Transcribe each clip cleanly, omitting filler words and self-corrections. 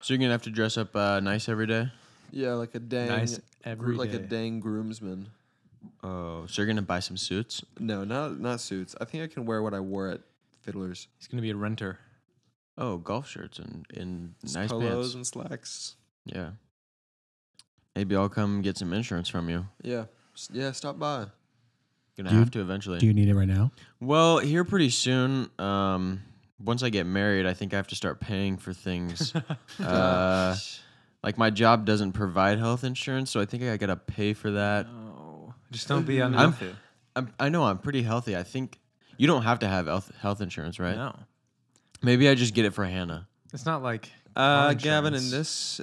So you're gonna have to dress up nice every day? Yeah, like a dang, Nice every like a day. dang groomsman. Oh, so you're gonna buy some suits? No, not suits. I think I can wear what I wore at Fiddler's. He's gonna be a renter. Oh, golf shirts and Just nice polos pants. and slacks. Yeah. Maybe I'll come get some insurance from you. Yeah, stop by. Gonna have to eventually. Do you need it right now? Well, here pretty soon. Once I get married, I think I have to start paying for things. Like my job doesn't provide health insurance, so I think I gotta pay for that. No, just don't be unhealthy. I know I'm pretty healthy. I think you don't have to have health insurance, right? No, Maybe I just get it for Hannah. it's not like car Gavin, insurance.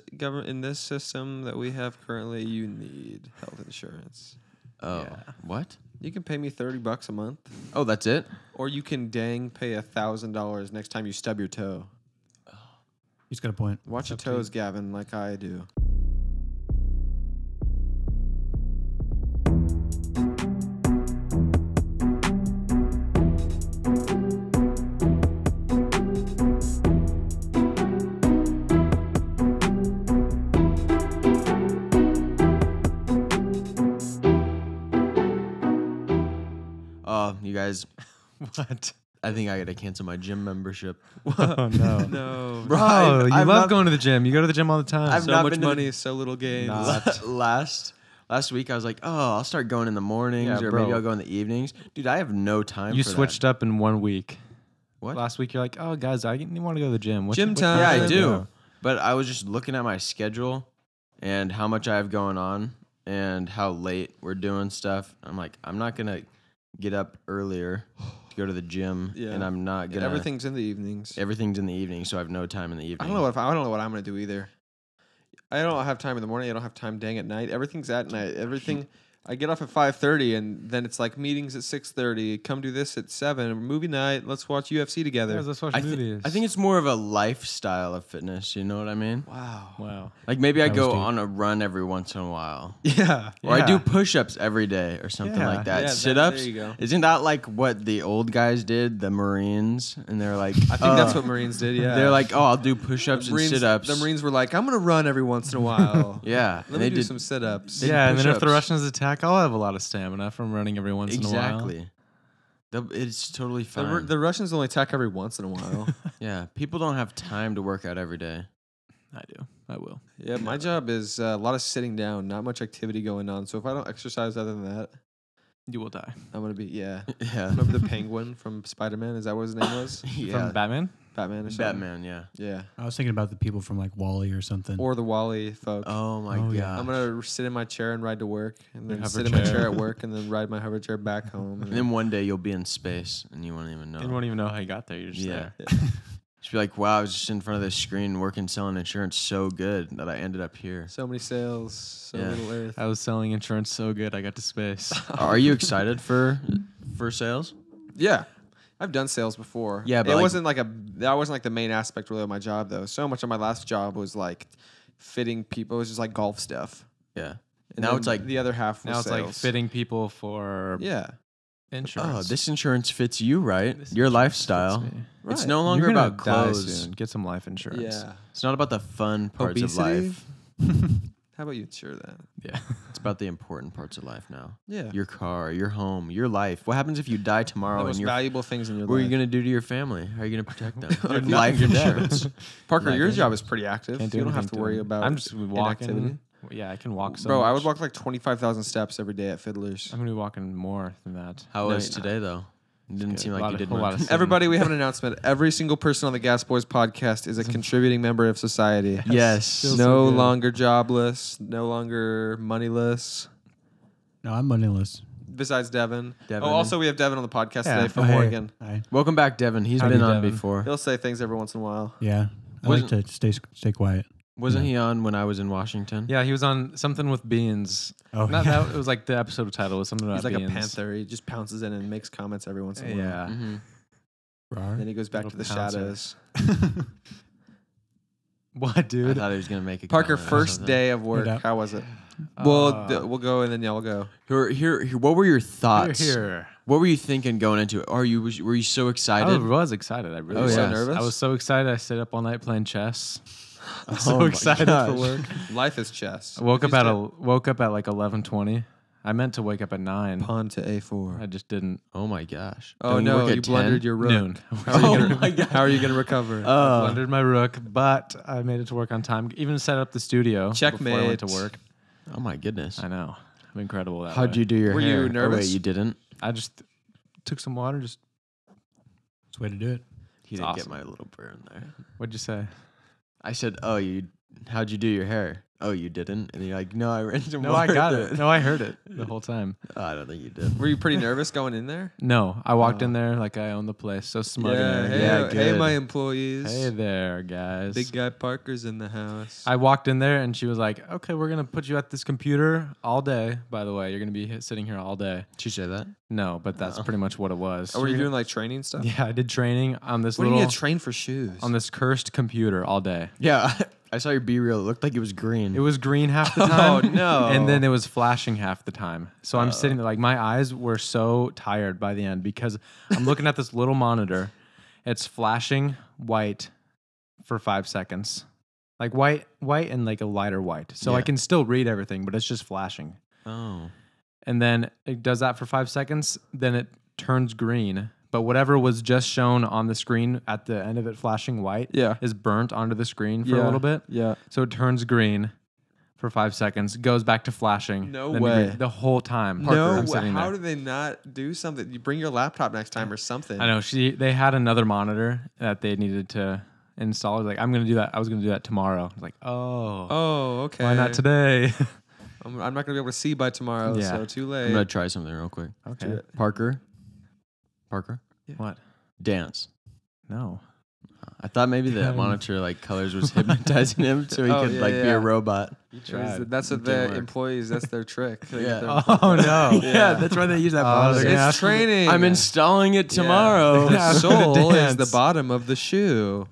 in this system that we have currently, you need health insurance. Oh, Yeah. what? You can pay me $30 a month, Oh, that's it? or you can dang pay $1,000 next time you stub your toe. He's got a point. Watch your up to you. toes, Gavin, like I do. Oh, you guys, What? I think I gotta cancel my gym membership. Oh no. No, Bro, Oh, you I've love not- going to the gym. You go to the gym all the time. I've so not much been to money, so little gains. last week I was like, oh, I'll start going in the mornings, Yeah, or bro. maybe I'll go in the evenings. Dude, I have no time. You for switched that. up in 1 week. What? Last week you're like, oh guys, I want to go to the gym. Gym what time. Yeah, I Uh, do. But I was just looking at my schedule and how much I have going on and how late we're doing stuff. I'm like, I'm not gonna get up earlier to go to the gym, Yeah. and I'm not gonna. Everything's in the evenings. Everything's in the evening, so I have no time in the evening. I don't know what I'm gonna do either. I don't have time in the morning. I don't have time dang at night. Everything's at night. Everything. I get off at 5:30, and then it's like meetings at 6:30. Come do this at 7. Movie night. Let's watch UFC together. Let's watch I movies. think it's more of a lifestyle of fitness. You know what I mean? Wow. Wow. Like maybe I That was go deep. on a run every once in a while, Yeah. or I Yeah. do push-ups every day, or something Yeah. like that. Yeah, Sit-ups. there you go. Isn't that like what the old guys did, the Marines? And they're like, I think that's what Marines did. Yeah. They're like, oh, I'll do push-ups and Marines, sit-ups. The Marines were like, I'm gonna run every once in a while. Yeah, Let and me they do did some sit-ups. They did Yeah, and then if the push-ups. Russians attack, I'll have a lot of stamina from running every once in a while. exactly. It's totally The, fine. the Russians only attack every once in a while. Yeah, people don't have time to work out every day. I do. I will. Yeah, my job is a lot of sitting down, not much activity going on. So if I don't exercise other than that, You will die. I'm gonna be Yeah, Remember the Penguin from Spider-Man? Is that what his name was? yeah. From Batman? Batman or something? Batman. Yeah. Yeah. I was thinking about the people from like Wally or something. Or the Wally folk. Oh my Oh, god. yeah. I'm gonna sit in my chair and ride to work, and then Your sit hover in my chair. chair at work, and then ride my hover chair back home. And then one day you'll be in space and you won't even know. You won't even know how you got there. You're just Yeah. there. Just be like, wow, I was just in front of this screen working, selling insurance so good that I ended up here. So many sales, so Yeah. little earth. I was selling insurance so good, I got to space. Are you excited for sales? Yeah, I've done sales before. Yeah, but it like- wasn't like that wasn't like the main aspect really of my job though. So much of my last job was like fitting people. It was just like golf stuff. Yeah. And Now then it's like- the other half was Now it's like sales. fitting people for Yeah, insurance. Oh, this insurance fits you, right? This Your insurance lifestyle. fits me. It's Right. no longer You're gonna about die clothes. soon. Get some life insurance. yeah. It's not about the fun parts Obesity? of life. How about you insure that? Yeah. It's about the important parts of life now. Yeah, Your car, your home, your life. What happens if you die the tomorrow most and your valuable things in your what are life. you going to do to your family? How are you going to protect them? Your Nothing. life You're dead. insurance. Parker, Life your job insurance. is pretty active. Can't do You don't have anything to worry them. about. I'm just walking. inactivity. Yeah, I can walk so Bro, I would much. walk like 25,000 steps every day at Fiddler's. I'm gonna be walking more than that. How No, was you're not. today, though? It didn't good. seem A like lot you of- did whole lot much. of Everybody, we have an announcement. Every single person on the Gas Boys podcast is a contributing member of society. Yes. Feels so No good. longer jobless, no longer moneyless. No, I'm moneyless. Besides Devin. Devin. Oh, also we have Devin on the podcast Yeah. today from Oh, hey. Oregon. Hi. Welcome back, Devin. He's Howdy, been on Devin. before. He'll say things every once in a while. Yeah. I Wasn't- like to stay quiet. Wasn't Yeah. he on when I was in Washington? Yeah, he was on something with beans. Oh, Not yeah. that it was like the episode title was something about He's like beans. a panther. He just pounces in and makes comments every once in a while. Yeah. Mm-hmm. Rar. Then he goes back to Little the pouncer. shadows. What, I dude? thought he was going to make a Parker, comment or first something. day of work. doubt. How was it? Uh, We'll go and then y'all will go. Here, what were your thoughts? Here. What were you thinking going into it? Were you so I excited? was excited. I really Oh, was. yeah. So nervous? I was so excited. I stayed up all night playing chess. I'm so my excited gosh. for work. Life is chess. I woke up at like 11:20. I meant to wake up at 9. Pawn to A4. I just didn't. Oh my gosh. Oh Don't you no, work at you 10? blundered your rook. Noon. How are you gonna recover? I blundered my rook, but I made it to work on time. Even set up the studio before I went to Checkmate. work. Oh my goodness. I know. I'm incredible that How'd way. you do your Were hair? you Oh, wait, nervous? you didn't? I just took some water. Just That's the way to do it. He It's didn't awesome. get my little burn there. What'd you say? I said, how'd you do your hair? Oh, you didn't? And you're like, no, I ran some No, water I got with it. No, I heard it the whole time. Oh, I don't think you did. Were you pretty nervous going in there? No, I walked Oh. in there like I own the place. So smug in Yeah, there. hey, Yeah, hey, good. my employees. Hey there, guys. Big guy Parker's in the house. I walked in there and she was like, "Okay, we're gonna put you at this computer all day. By the way, you're gonna be sitting here all day." Did you say that? No, but that's Oh. pretty much what it was. Oh, were you doing like training stuff? Yeah, I did training on this What do you little need to train for shoes? on this cursed computer all day. Yeah, I saw your B-reel. It looked like it was green. It was green half the Oh, time. no. And then it was flashing half the time. So I'm sitting there like my eyes were so tired by the end because I'm looking at this little monitor. It's flashing white for 5 seconds. Like white and like a lighter white. So I Yeah. can still read everything, but it's just flashing. Oh. And then it does that for 5 seconds, then it turns green. But whatever was just shown on the screen at the end of it flashing white Yeah. is burnt onto the screen for a Yeah. little bit. Yeah. So it turns green for 5 seconds, goes back to flashing. No then way. green the whole time. No, I'm sitting how there. do they not do something? You bring your laptop next time or something. I know they had another monitor that they needed to install. I was like, I'm gonna do that. I was gonna do that tomorrow. I was like, Oh, okay. why not today? I'm not gonna be able to see by tomorrow, Yeah. so too late. I'm going to try something real quick. Okay. Parker? What? Dance. No. I thought maybe the monitor like colors was hypnotizing him so he Oh, could yeah, like be yeah. a robot. That's what It didn't the work. employees. That's their trick. They get Yeah. their- Oh no. Yeah, that's why they use that Oh, monitor. they're gonna It's ask me to- training. I'm installing it tomorrow. The Yeah. sole is Dance. the bottom of the shoe.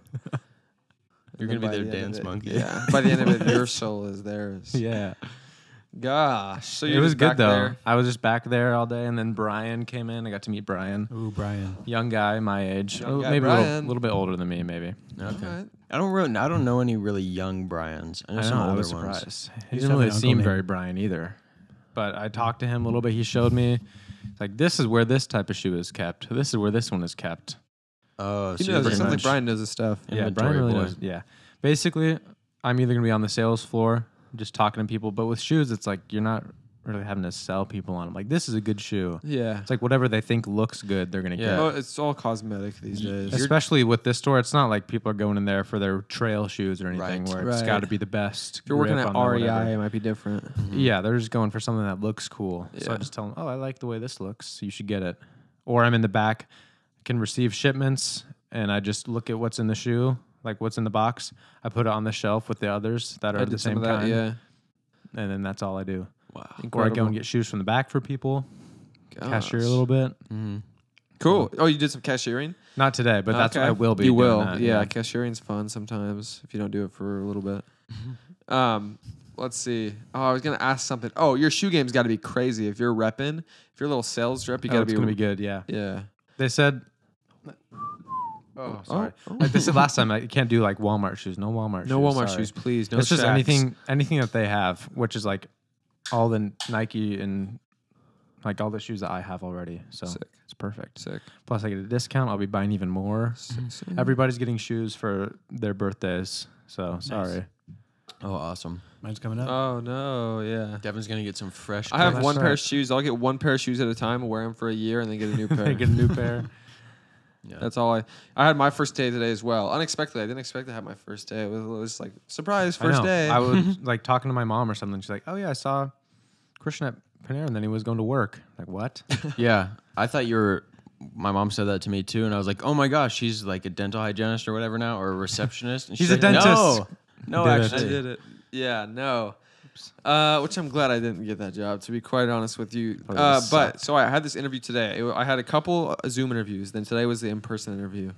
You're And gonna be by their the end of dance it- monkey. Yeah. By the end of it, your soul is theirs. Yeah. Gosh. So It you was good back though. there? I was just back there all day, and then Brian came in. I got to meet Brian, Ooh, Brian. young guy, my age, Young guy maybe a Brian. little bit older than me, maybe. Okay. Alright. I don't know any really young Bryans. I know I some know. I older was ones. surprised. He used to didn't have really an uncle seem named- very Brian either. But I talked to him a little bit. He showed me, like, this is where this type of shoe is kept. This is where this one is kept. Oh, He so knows. you're It sounds like much. Brian knows his stuff. Yeah, Inventory Brian really boy. knows. Yeah. Basically, I'm either going to be on the sales floor just talking to people. But with shoes, it's like you're not really having to sell people on them. Like, this is a good shoe. Yeah. It's like whatever they think looks good, they're going to Yeah. Oh, get. it's all cosmetic these days. Especially with this store, it's not like people are going in there for their trail shoes or anything Right. where it's Right. got to be the best. If you're working grip at on the REI, whatever. it might be different. Yeah, they're just going for something that looks cool. So I Yeah. just tell them, oh, I like the way this looks. You should get it. Or I'm in the back, can receive shipments, and I just look at what's in the shoe, like what's in the box. I put it on the shelf with the others that are I the did some same of that. kind. Yeah. And then that's all I do. Wow. Or I go Incredible. and get shoes from the back for people, cashier a Gosh. little bit. Mm-hmm. Cool. Oh, you did some cashiering? Not today, but that's Okay. I will be. You doing will. that, Yeah, cashiering's fun sometimes if you don't do it for a little bit. Let's see. Oh, I was gonna ask something. Oh, your shoe game's got to be crazy. If you're repping, if you're a little sales rep, you Oh, got to it's be. gonna be good. Yeah. Yeah. They said. Oh, sorry. Like they said last time, you can't do like Walmart shoes. No Walmart. No shoes, Walmart sorry. shoes, please. No It's just Shaqs. anything that they have, which is like all the Nike and like all the shoes that I have already. So Sick. it's perfect. Sick. Plus, I get a discount. I'll be buying even more. Sick. Everybody's getting shoes for their birthdays. So sorry. Oh, awesome. Mine's coming up. Oh no, yeah. Devin's gonna get some fresh. I have that's one pair of right. shoes. I'll get one pair of shoes at a time, wear them for a year, and then get a new pair. I get a new pair. Yeah. That's all I had my first day today as well. Unexpectedly, I didn't expect to have my first day. It was like surprise I first know. day. I was like talking to my mom or something. She's like, "Oh yeah, I saw Christian at Panera, and then he was going to work." Like what? Yeah, I thought you were. My mom said that to me too, and I was like, "Oh my gosh, she's like a dental hygienist or whatever now, or a receptionist." And He's she's a like, dentist. No, Did it. actually, I did it. Yeah, no. Which I'm glad I didn't get that job, to be quite honest with you. Probably But sucked. so I had this interview today. I had a couple Zoom interviews. Then today was the in-person interview.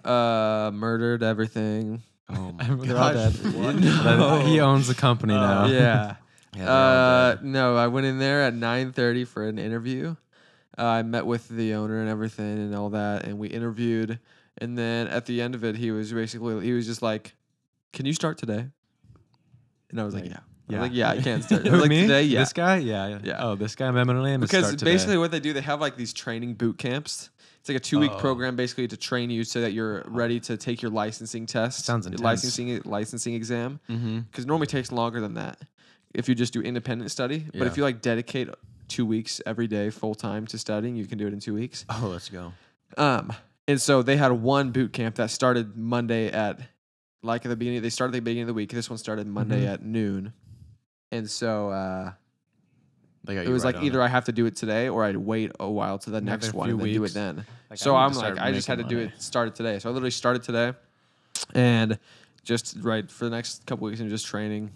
Murdered everything. Oh my They're all gosh. dead. What? But he owns the company now. Yeah. Yeah, they're all dead. No, I went in there at 9:30 for an interview. I met with the owner and everything and all that, and we interviewed. And then at the end of it, he was just like, can you start today? And I was like, Like, yeah. yeah. I was like, yeah, I can start. I Who, was like, me? today, yeah. This guy? Yeah. Yeah. Oh, this guy. My middle name is Because start today. basically what they do, they have like these training boot camps. It's like a 2-week Oh. program basically to train you so that you're ready to take your licensing test. Sounds your intense. licensing exam. Mm-hmm. Because it normally takes longer than that if you just do independent study. But Yeah. if you like dedicate 2 weeks every day full time to studying, you can do it in 2 weeks. Oh, let's go. And so they had one boot camp that started Monday at like at the beginning. They started at the beginning of the week. This one started Monday at noon. And so They got it you was right like on either it. I have to do it today or I'd wait a while to the next Another one few and then do it weeks. then. Like, So I need I'm to like, start I just had to making do money. it, started today. So I literally started today and just right for the next couple weeks and just training.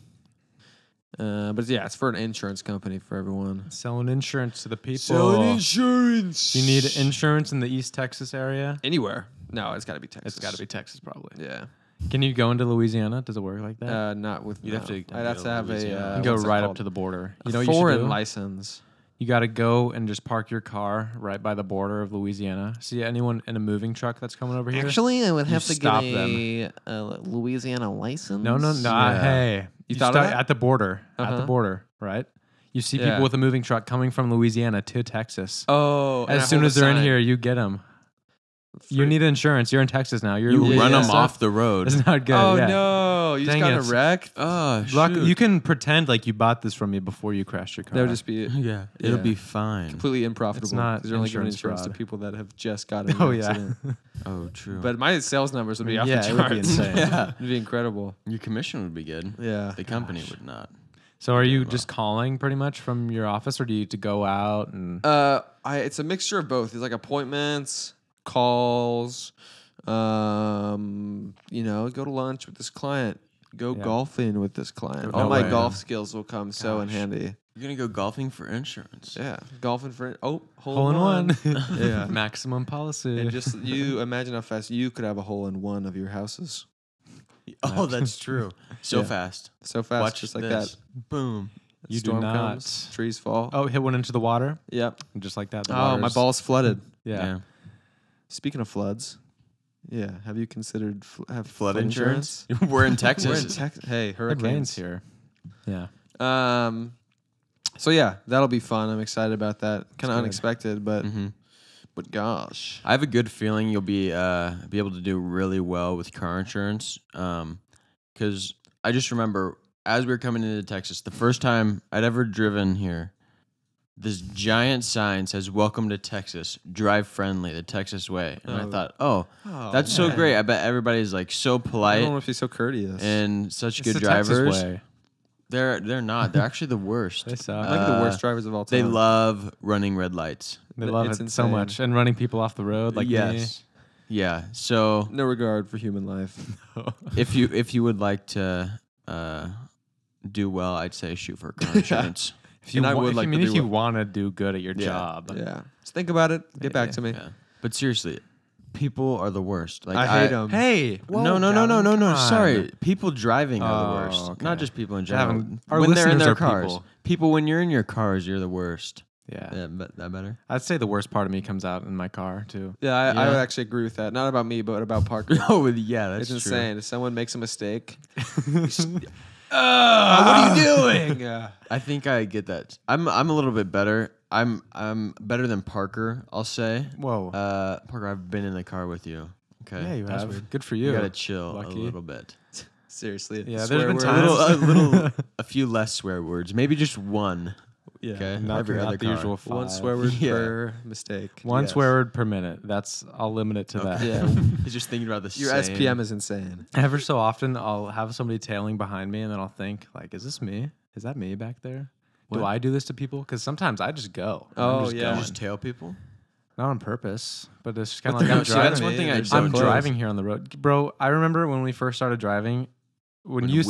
But yeah, it's for an insurance company for everyone. Selling insurance to the people. insurance. Do you need insurance in the East Texas area? Anywhere? No, it's got to be Texas. It's got to be Texas, probably. Yeah. Can you go into Louisiana? Does it work like that? Not with. You'd have no. to I'd have go to have a. Louisiana. you go what's that right up called? to the border. You A know what you should foreign do? license. You got to go and just park your car right by the border of Louisiana. See anyone in a moving truck that's coming over here? Actually, I would You have to get stop a Louisiana license. No. Yeah. Hey, You thought of that? at the border? At the Uh-huh. border, right? You see Yeah. people with a moving truck coming from Louisiana to Texas. Oh, and I as soon hold a as they're in sign. here, you get them. You Free- need insurance. You're in Texas now. You're You Louisiana. run them yeah. off the road. It's not good. Oh yeah. no! You Dang just got it. a wreck. Oh, Luck- shoot. you can pretend like you bought this from me before you crashed your car. That would just be Yeah, it'll Yeah. be fine. completely unprofitable. It's not 'cause they're only giving insurance insurance to fraud. people that have just gotten. Oh an yeah. accident. Oh, true. But my sales numbers would be off Yeah, the it charts. would be insane. yeah, It'd be incredible. your commission would be good. Yeah. The company would not. So are you Well. just calling pretty much from your office, or do you need to go out and? It's a mixture of both. It's like appointments, calls. Go to lunch with this client. Go Yeah. golfing with this client. No All my way. golf skills will come so in Gosh. handy. You're gonna go golfing for insurance. Yeah, golfing for hole Hole in one. Yeah. Maximum policy. And just you imagine how fast you could have a hole in one of your houses. Oh, that's true. So Yeah. fast. So fast, Watch just like this. that. Boom. You do Storm not. comes, trees fall. Oh, hit one into the water, Yep. and just like that. The Oh, my water's- ball's flooded. Yeah. Speaking of floods, yeah. Have you considered have Flood insurance. We're in Texas. We're in Texas. Hey, It rains hurricanes here. Yeah. So yeah, that'll be fun. I'm excited about that. Kind of good. unexpected, but Mhm. gosh. I have a good feeling you'll be able to do really well with car insurance. Because I just remember as we were coming into Texas, the first time I'd ever driven here, this giant sign says "Welcome to Texas. Drive friendly, the Texas way." And I Oh. thought, oh, that's so man. great. I bet everybody's like so I polite don't know if he's so courteous. and such It's good the Texas drivers. way. They're not. They're actually the worst. They suck. I think the worst drivers of all They time. love running red lights. They love It's it so insane. much, and running people off the road like me. yes. Yeah. So No regard for human life. if you would like to do well, I'd say shoot for car insurance. If you And I wa- would if like you to mean do if you well. want to do good at your Yeah. job, Yeah. Just think about it. Get back to me. Yeah. But seriously, people are the worst. Like I hate them. Hey, No. Sorry, people driving are the Oh, worst. okay. Not just people in general. Having- our when they're in listeners their are cars, people. when you're in your cars, you're the worst. Yeah. Yeah, but that better. I'd say the worst part of me comes out in my car too. Yeah, I Yeah. would actually agree with that. Not about me, but about Parker. Oh, yeah, that's It's true. insane. If someone makes a mistake, What are you doing? I think I get that. I'm a little bit better. I'm better than Parker. I'll say. Whoa. Parker, I've been in the car with you. Okay. yeah, you That's have. weird. Good for You you. gotta chill Lucky. a little bit. seriously. Yeah, swear there's been word. times- A few less swear words. Maybe just one. Yeah. Okay. Not, Every not other the car. usual five. One swear word Yeah. per mistake. One Yes. swear word per minute. I'll limit it to that. Yeah. He's just thinking about the Your same. SPM is insane. Ever so often, I'll have somebody tailing behind me, and then I'll think, like, is this me? Is that me back there? Do What? I do this to people? Because sometimes I just go. Oh, I'm just yeah. going. Just tail people. Not on purpose, but it's just kind But of like they're- I'm see, driving. that's one thing I They're don't so I'm close. driving here on the road, bro. I remember when we first started driving. When you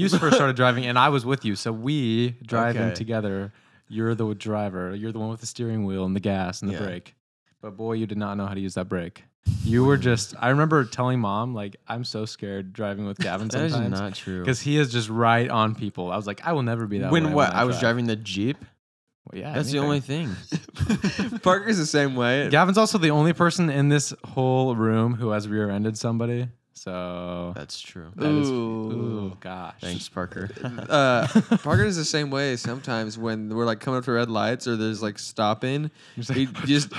first started driving, and I was with you, so we driving Okay. together. You're the driver. You're the one with the steering wheel and the gas and the Yeah. brake. But boy, you did not know how to use that brake. You were just. I remember telling mom, like, I'm so scared driving with Gavin That is sometimes not true. because he is just right on people. I was like, I will never be that way. When what? I was drive. driving the Jeep. Well, yeah, That's the anything. only thing. Parker's the same way. Gavin's also the only person in this whole room who has rear-ended somebody. So That's true. ooh, gosh. Thanks, Parker. Parker is the same way sometimes when we're like coming up to red lights or there's like stopping. He just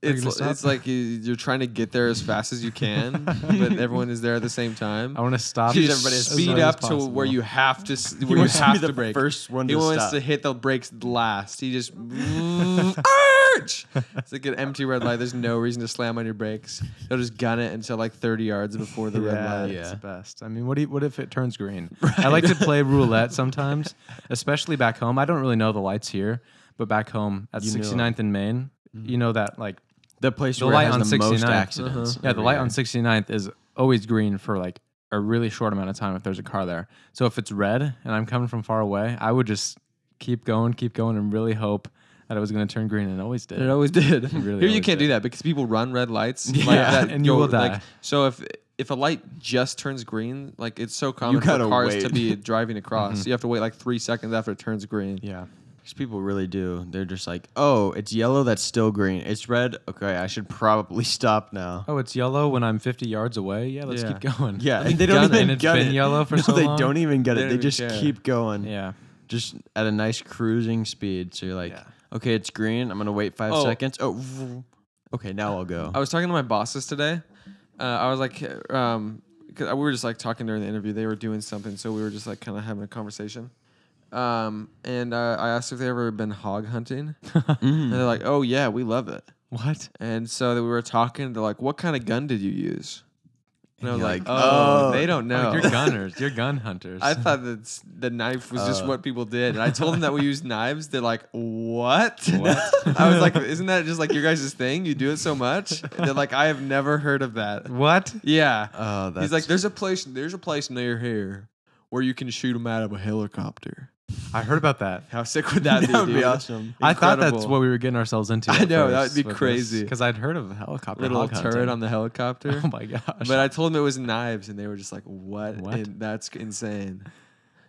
it's like you're trying to get there as fast as you can, but everyone is there at the same time. I want to stop. You as just slow speed as up to possible. where you have to He where you wants to be have the to brake. first one He to wants stop. to hit the brakes last. He just arch. It's like an empty red light. There's no reason to slam on your brakes. They'll just gun it until like 30 yards before the red light. It's the best. I mean, what if it turns green? I like to play roulette sometimes, especially back home. I don't really know the lights here, but back home at You knew 69th and Main, you know that like The place the where light it has on the most 69th. accidents. yeah, the every light year. on 69th is always green for like a really short amount of time if there's a car there. So if it's red and I'm coming from far away, I would just keep going, and really hope that it was going to turn green, and it always did. It always did. It really Here you always can't do did. that because people run red lights. Yeah, like that and you will die. Like, so if a light just turns green, like it's so common for gotta cars to wait. be driving across. You have to wait like 3 seconds after it turns green. Yeah. Because people really do. They're just like, oh, it's yellow, that's still green. It's red, okay, I should probably stop now. Oh, it's yellow when I'm 50 yards away. Yeah, let's Yeah. keep going. Yeah, me and they don't gun it. even And it's gun been it. yellow for no, so they long. don't even get They it. don't They even just care. keep going. Yeah. Just at a nice cruising speed. So you're like, Yeah. okay, it's green. I'm going to wait 5 Oh. seconds. Oh, okay, now I'll go. I was talking to my bosses today. I was like, 'cause we were just like talking during the interview. They were doing something, so we were just like kind of having a conversation. And I asked if they ever been hog hunting, and they're like, "Oh yeah, we love it." What? And so we were talking. They're like, "What kind of gun did you use?" And I was you're like, like, "Oh, oh. they don't know." Oh, you're gunners. You're gun hunters. I thought that the knife was just what people did, and I told them that we use knives. They're like, "What?" I was like, "Isn't that just like your guys' thing? You do it so much?" And they're like, "I have never heard of that." What? Yeah. Oh, that's He's like, "There's a place near here where you can shoot them out of a helicopter." I heard about that. How sick would that be? that would be dude? awesome. I thought that's Incredible. what we were getting ourselves into. I know, that would be crazy. Because I'd heard of a helicopter. Little hog turret hunting. on the helicopter. Oh my gosh. But I told them it was knives, and they were just like, "What?" What? And that's insane.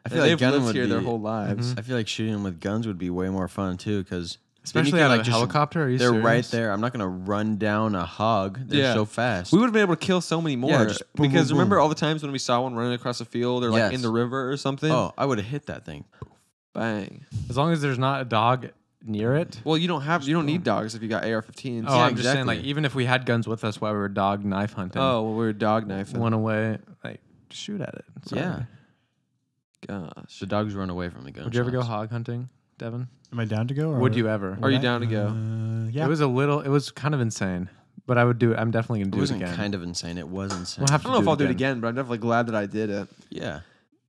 I feel They've like gun lived would here their be- whole lives. I feel like shooting them with guns would be way more fun too, because Especially out of a helicopter. Are you They're serious? right there. I'm not gonna run down a hog. They're Yeah. so fast. We would have been able to kill so many more. Yeah, just boom, because boom, remember boom. all the times when we saw one running across a field or like Yes. in the river or something? Oh, I would have hit that thing. Bang. As long as there's not a dog near it. Well, you don't need dogs if you got AR-15s. Oh, Yeah, I'm just saying, exactly. like, even if we had guns with us while we were dog knife hunting, Oh, well, we were dog knifing. one away, like, shoot at it. Sorry. Yeah, Gosh. the dogs run away from the gun. Would you ever go hog hunting, Devin? Am I down to go? Or Would you ever? Are you down to go? Yeah. It was kind of insane, but I would do it. I'm definitely going It to do it wasn't again. kind of insane. It was insane. We'll have I to don't know if I'll do it again. again, but I'm definitely glad that I did it Yeah.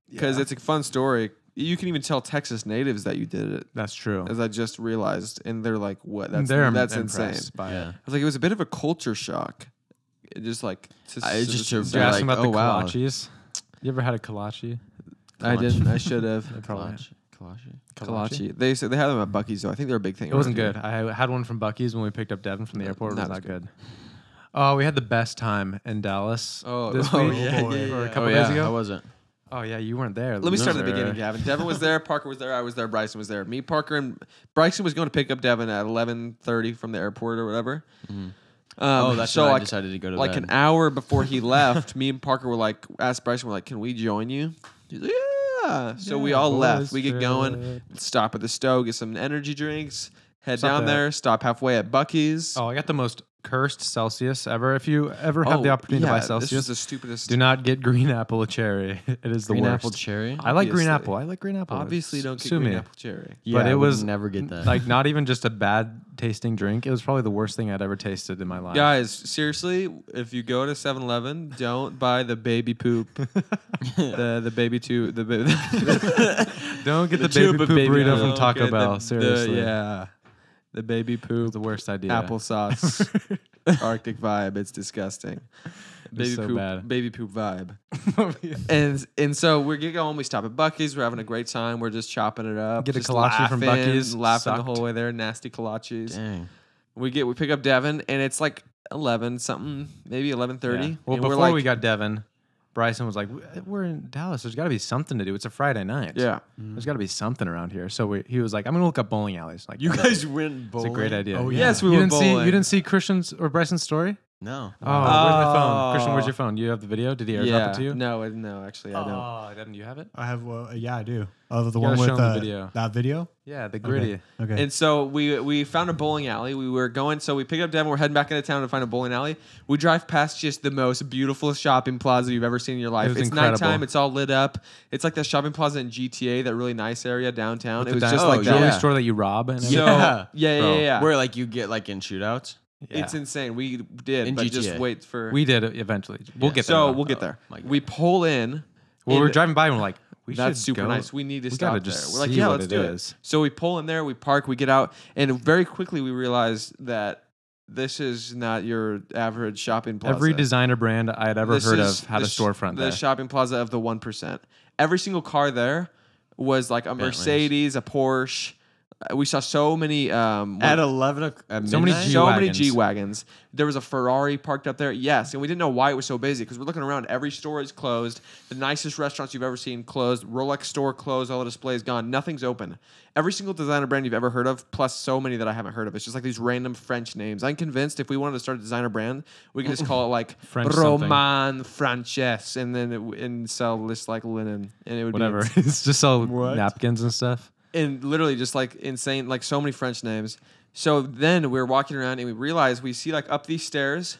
because it's a fun story. You can even tell Texas natives that you did it, That's true. as I just realized, and they're like, "What? That's They're insane." impressed by Yeah. it. I was like, it was a bit of a culture shock. It just like just to- Did you They're ask like, them about "Oh, the wow." kolaches? You ever had a kolache? I didn't. I should have. Probably. Kalashi. Kolache. They said they had them at Buc-ee's though. I think they're a big thing. It wasn't around good. here. I had one from Buc-ee's when we picked up Devin from the airport. It was Not as not good. Oh, we had the best time in Dallas Oh, this oh, week. yeah, or yeah, a yeah. couple Oh days yeah, I ago. wasn't. Oh yeah, you weren't there. Let me start at the loser. beginning, Gavin. Devin was there. Parker was there. I was there. Bryson was there. Me, Parker, and Bryson was going to pick up Devin at 11:30 from the airport or whatever. Oh, that's so when I like, decided to go to like bed. an hour before he left. Me and Parker were like, asked Bryson, we're like, "Can we join you?" He's like, "Yeah." So we Yeah, all left. boys We get going. trip. Stop at the Stowe, get some energy drinks. Head Stop down there. there. Stop halfway at Buc-ee's. Oh, I got the most cursed Celsius ever. If you ever have the opportunity to buy This was Celsius, the stupidest. do not get green apple or cherry. It is the Green worst. apple cherry. I like green Obviously. apple. I like green apple. Obviously, don't get Sue green me. apple cherry. Yeah, but I it would was never get that. Like not even just a bad tasting drink. It was probably the worst thing I'd ever tasted in my life. Guys, seriously, if you go to 7-Eleven, don't buy the baby poop. the baby two. Don't get the, tube baby of poop baby burrito poop. from Don't Taco get Bell. the- Seriously, yeah. The baby it was poop the worst idea. applesauce Arctic vibe. It's disgusting. Baby so poop. bad. Baby poop vibe. And so we get going. We stop at Buc-ee's. We're having a great time. We're just chopping it up. Get a just kolache from laughing, Buc-ee's. laughing the Sucked. whole way there. Nasty kolaches. Dang. We pick up Devin, and it's like 11 something, maybe 11:30. Yeah. Well, and we're before like, we got Devin, Bryson was like, "We're in Dallas. There's got to be something to do. It's a Friday night. yeah. There's got to be something around here." So he was like, "I'm gonna look up bowling alleys." Like You guys went it's bowling. a great idea. Oh, Yeah. yeah. Yes, we you went didn't see bowling. you didn't see Christian's or Bryson's story? No. Oh, where's my Oh. phone? Christian, where's your phone? Do you have the video? Did he airdrop it to you? No, actually, I don't. Oh, Devin, do you have it? I have. Yeah, I do. Oh, the You one gotta with show 'em the video. that video. Yeah, the gritty. Okay. And so we found a bowling alley. We were going, so we picked up Devin. We're heading back into town to find a bowling alley. We drive past just the most beautiful shopping plaza you've ever seen in your life. was It's incredible. nighttime. It's all lit up. It's like the shopping plaza in GTA, that really nice area downtown. It was The just Oh, like jewelry that. yeah. store that you rob and So, everything. yeah, Bro. yeah. Where like you get like in shootouts. It's insane. We did, In but just GTA. wait for. We did it eventually. We'll Yeah. get there. so though. we'll get there. my God. We pull in. Well, we're and driving by and we're like, we that's should super go. nice. We need to We stop gotta there. just We're like, see yeah, what let's it do is. it. So we pull in there. We park. We get out, and very quickly we realize that this is not your average shopping plaza. Every designer brand I had ever This heard is of had a storefront The there. shopping plaza of the 1%. Every single car there was like a Bentleys. Mercedes, a Porsche. We saw so many At 11 at So many midnight? G- so many G-Wagons. G-Wagons. There was a Ferrari parked up there. Yes, and we didn't know why it was so busy because we're looking around. Every store is closed. The nicest restaurants you've ever seen closed. Rolex store closed. All the displays gone. Nothing's open. Every single designer brand you've ever heard of, plus so many that I haven't heard of. It's just like these random French names. I'm convinced if we wanted to start a designer brand, we could just call it like French something. Roman Frances, and then and sell this like linen, and it would Whatever. be It's just all What? napkins and stuff. and literally just like insane, like so many French names. So then we're walking around and we realize we see like up these stairs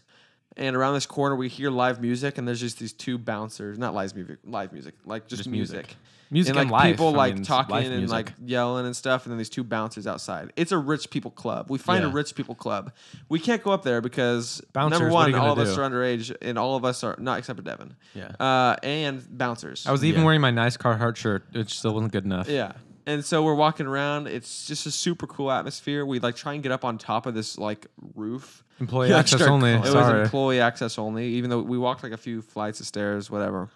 and around this corner we hear live music, and there's just these two bouncers, not live music, like just music. Music and and like life. people I like mean, it's talking life and music. like yelling and stuff, and then these two bouncers outside. It's a rich people club. We find a Yeah. rich people club. We can't go up there because Bouncers, number what are one, you gonna all of us do? are underage, and all of us are not except for Devin. Yeah. And bouncers. I was even Yeah. wearing my nice Carhartt shirt, which still wasn't good enough. Yeah. And so we're walking around. It's just a super cool atmosphere. We like try and get up on top of this like roof. Employee Yeah, access start only. calling. It was Sorry. employee access only, even though we walked like a few flights of stairs, whatever.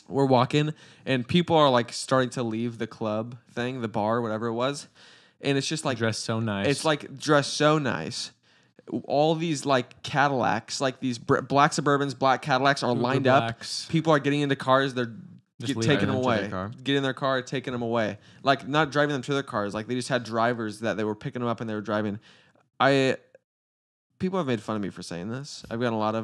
We're walking, and people are like starting to leave the club thing, the bar, whatever it was. And it's just like, Dressed so nice. it's like dressed so nice. All these like Cadillacs, like these black Suburbans, black Cadillacs are Uber lined up. blacks. People are getting into cars. They're Just taking them into away. their car. Get in their car, taking them away. Like not driving them to their cars. Like they just had drivers that they were picking them up and they were driving. People have made fun of me for saying this. I've gotten a lot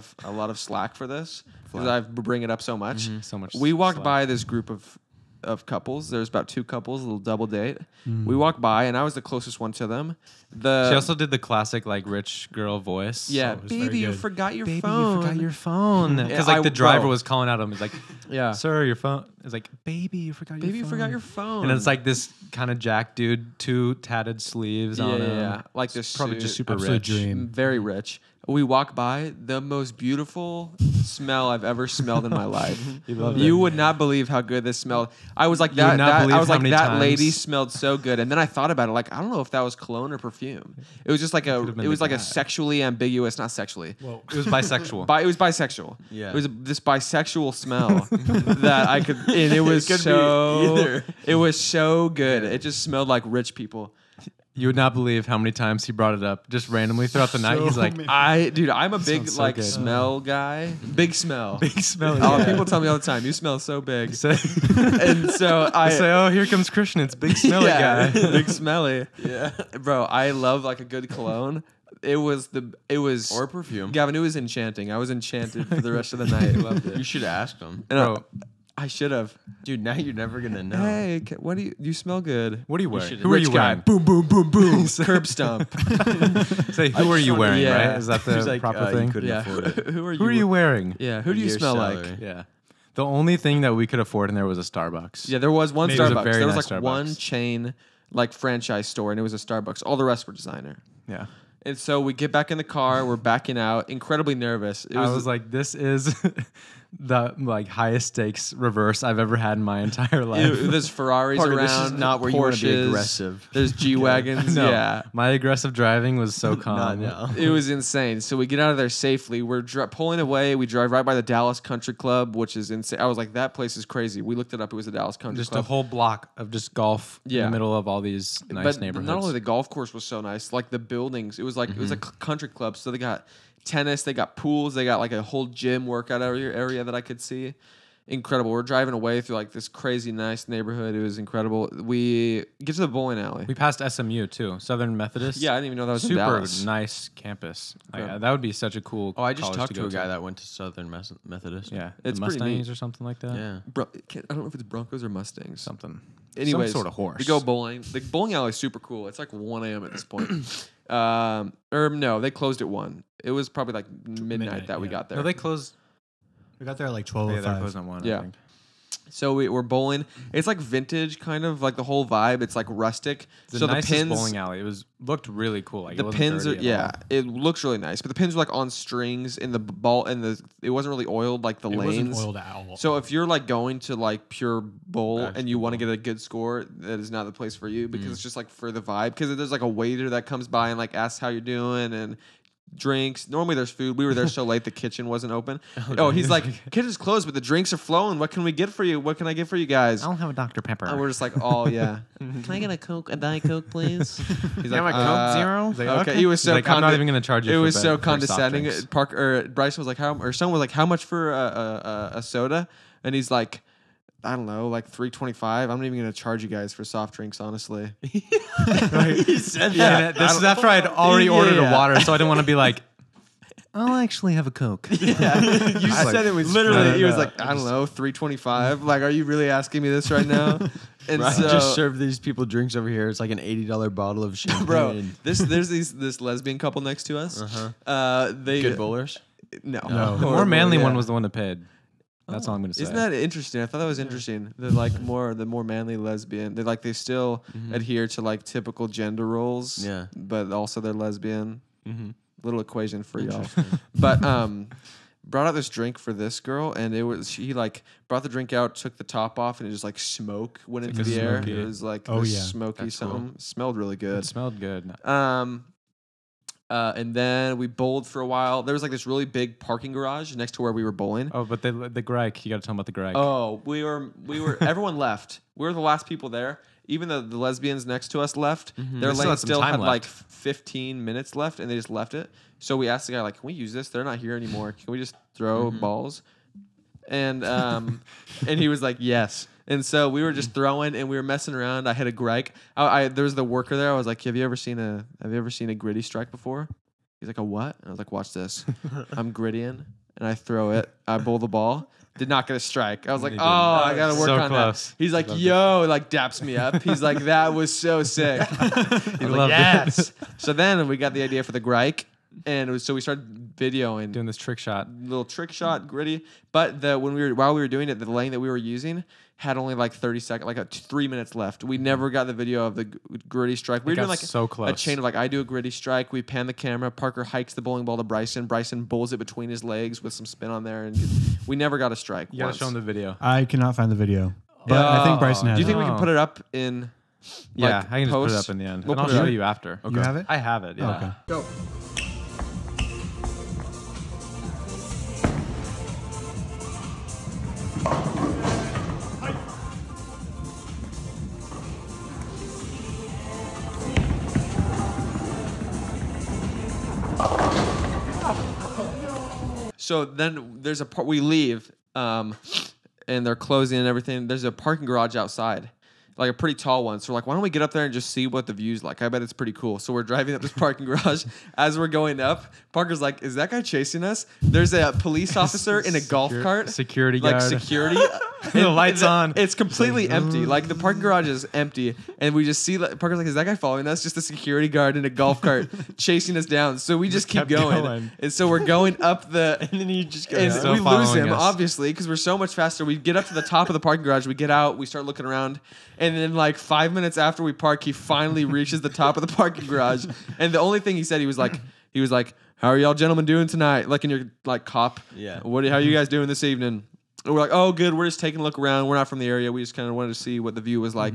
of slack for this because I bring it up so much. so much. We walked slack. by this group of couples. There's about two couples, a little double date. Mm. We walked by, and I was the closest one to them. She also did the classic like rich girl voice. yeah, it was very baby, you good. forgot your Baby, phone. you forgot your phone. Yeah, Because like the driver bro. was calling out him. He's like, Yeah, "Sir, your phone." It's like, "Baby, you forgot your baby, phone." you forgot your phone. And it's like this kind of jack dude, two tatted sleeves on him. yeah, like this Probably suit. just super Absolute rich. dream. Very rich. We walk by the most beautiful smell I've ever smelled in my life. You would not believe how good this smelled. I was like You would that. not that believe I was how like many that lady times- smelled so good, and then I thought about it. Like I don't know if that was cologne or perfume. It was just like Could've been it was the like a guy. sexually ambiguous, not sexually. Well, It was bisexual. It was bisexual. Yeah. It was this bisexual smell that I could, and it was could be so. either. It was so good. It just smelled like rich people. You would not believe how many times he brought it up just randomly throughout the night. He's like, I'm a big Sounds so like good. smell guy. Big smell. "Big smelly." Oh, guy." people tell me all the time, you smell so big. Say, And so I say, "Oh, here comes Christian. It's big smelly yeah, guy." big smelly. Yeah. Bro, I love like a good cologne. It was Or perfume. Gavin, it was enchanting. I was enchanted for the rest of the night. You should ask them. And Bro, I should have. Dude, now you're never going to know. Hey, what do you smell good? what are you wearing? should- Who are you Rich guy. wearing? Boom, boom, boom, boom. Curb stomp. Say, who are you wearing? Yeah. Right? Is that the He's like, proper you thing? couldn't Yeah. afford it. Who are you? Who are you wearing? Yeah. Who do you Year's smell salary. like? Yeah. The only thing that we could afford in there was a Starbucks. Yeah, there was one Maybe it was a Starbucks. very There was nice like Starbucks. one chain, like franchise store, and it was a Starbucks. All the rest were designer. Yeah. And so we get back in the car. We're backing out, incredibly nervous. It I was like, this is the like highest stakes reverse I've ever had in my entire life. there's Ferraris Parker, around. this is not where Porsches, you want to be aggressive. There's G wagons. No, Yeah. my aggressive driving was so Not calm. now. It was insane. So we get out of there safely. We're pulling away. We drive right by the Dallas Country Club, which is insane. I was like, that place is crazy. We looked it up. It was the Dallas Country Just Club. a whole block of just golf in Yeah. the middle of all these nice but neighborhoods. not only the golf course was so nice, like the buildings. It was like it was a country club. So they got tennis, they got pools, they got like a whole gym workout area that I could see. incredible. We're driving away through like this crazy nice neighborhood. It was incredible. We get to the bowling alley. We passed SMU too, Southern Methodist. Yeah, I didn't even know that was in super Dallas. nice campus. Like, Yeah. that would be such a cool. Oh, I just college talked to go a guy that went to Southern Methodist. Yeah, It's the pretty neat. Mustangs or something like that. Yeah. I don't know if it's Broncos or Mustangs. Something. Anyways, some sort of horse. We go bowling. The bowling alley is super cool. It's like 1 a.m. at this point. Or no, they closed at 1. It was probably like midnight that we yeah. got there. No, they closed. We got there at like Yeah, they're 12:05. closed at 1. Yeah. I think. So we're bowling. It's like vintage, kind of like the whole vibe. It's like rustic. The so nicest the pins, bowling alley. It looked really cool. Like, it the wasn't pins are dirty at all. it looks really nice. But the pins were like on strings in the ball, and it wasn't really oiled like the It lanes. wasn't oiled at all. So if you're like going to like pure bowl Actual and you want to bowl. get a good score, that is not the place for you because it's just like for the vibe. Because there's like a waiter that comes by and like asks how you're doing and drinks. Normally there's food. We were there so late the kitchen wasn't open. Oh, he's like, kitchen's closed, but the drinks are flowing. What can we get for you? What can I get for you guys? I'll have a Dr. Pepper. And we're just like, oh yeah. Can I get a Diet Coke, please? He's Yeah, my Coke Zero? He's like, Okay, he was He's so like, I'm not even going to charge you. It for was bed- so for soft condescending. drinks." Bryson was like, someone was like, how much for a soda? And he's like, I don't know, like $3.25. I'm not even gonna charge you guys for soft drinks, honestly. He said Yeah, this is after I'd already ordered a Yeah. water, so I didn't want to be like, I'll actually have a Coke. Yeah. You said it was Literally, he was no, like, I don't know, $3.25. Like, are you really asking me this right now? And Right. so, Just serve these people drinks over here. It's like an $80 bottle of champagne. bro, there's this lesbian couple next to us. They Good bowlers. No, No. The more Horrible, manly yeah. one was the one that paid. That's all I'm going to say. Isn't that interesting? I thought that was interesting. The more manly lesbian. They still adhere to like typical gender roles. Yeah. But also they're lesbian. Mm-hmm. Little equation for y'all. But brought out this drink for this girl, and she like brought the drink out, took the top off, and it just like smoke went into like a the air. smoky- It was like Oh, this yeah. smoky That's cool. something. Smelled really good. It smelled good. And then we bowled for a while. There was like this really big parking garage next to where we were bowling. Oh, but the Greg, you got to tell him about the Greg. Oh, we were everyone left. We were the last people there. Even the lesbians next to us left. Their They still lane had some still time had like left. 15 minutes left, and they just left it. So we asked the guy, like, can we use this? They're not here anymore. Can we just throw balls? And and he was like, yes. And so we were just throwing, and we were messing around. I hit a Greg. There was the worker there. I was like, have you ever seen a gritty strike before? He's like, a what? And I was like, watch this. I'm grittying, and I throw it. I bowl the ball. Did not get a strike. I was like, You oh, didn't. I got to work So on close. that. He's like, Loved yo, like daps me up. He's like, that was so sick. I was loved like, it. yes. So then we got the idea for the Grike, and so we started videoing. Doing this trick shot. Little trick shot, gritty. But while we were doing it, the lane that we were using had only like 30 seconds, like 3 minutes left. We never got the video of the gritty strike. We were It got doing like so close. a chain of like, I do a gritty strike. We pan the camera. Parker hikes the bowling ball to Bryson. Bryson bowls it between his legs with some spin on there, and we never got a strike. You got to once. show him the video. I cannot find the video, but I think Bryson has Do you think it. we can put it up in? Yeah, like, I can just put it post? up in the end. We'll and I'll put it show up. you after. You have it? I have it, yeah. Okay. Go. So then there's a part we leave, and they're closing and everything. There's a parking garage outside, like a pretty tall one. So we're like, why don't we get up there and just see what the view's like? I bet it's pretty cool. So we're driving up this parking garage. As we're going up, Parker's like, is that guy chasing us? There's a police officer in a golf cart. Security Like guard. security. The lights on. It's completely empty. Like the parking garage is empty, and we just see Parker's like, "Is that guy following us?" Just a security guard in a golf cart chasing us down. So we just keep kept going. going. and so we're going up the. And then you just go. And Still we lose following him, us. obviously, because we're so much faster. We get up to the top of the parking garage. We get out. We start looking around. And then, like, 5 minutes after we park, he finally reaches the top of the parking garage. And the only thing he said, he was like, how are y'all gentlemen doing tonight? Like in your, like, cop. Yeah. How are you guys doing this evening? And we're like, oh, good. We're just taking a look around. We're not from the area. We just kind of wanted to see what the view was like.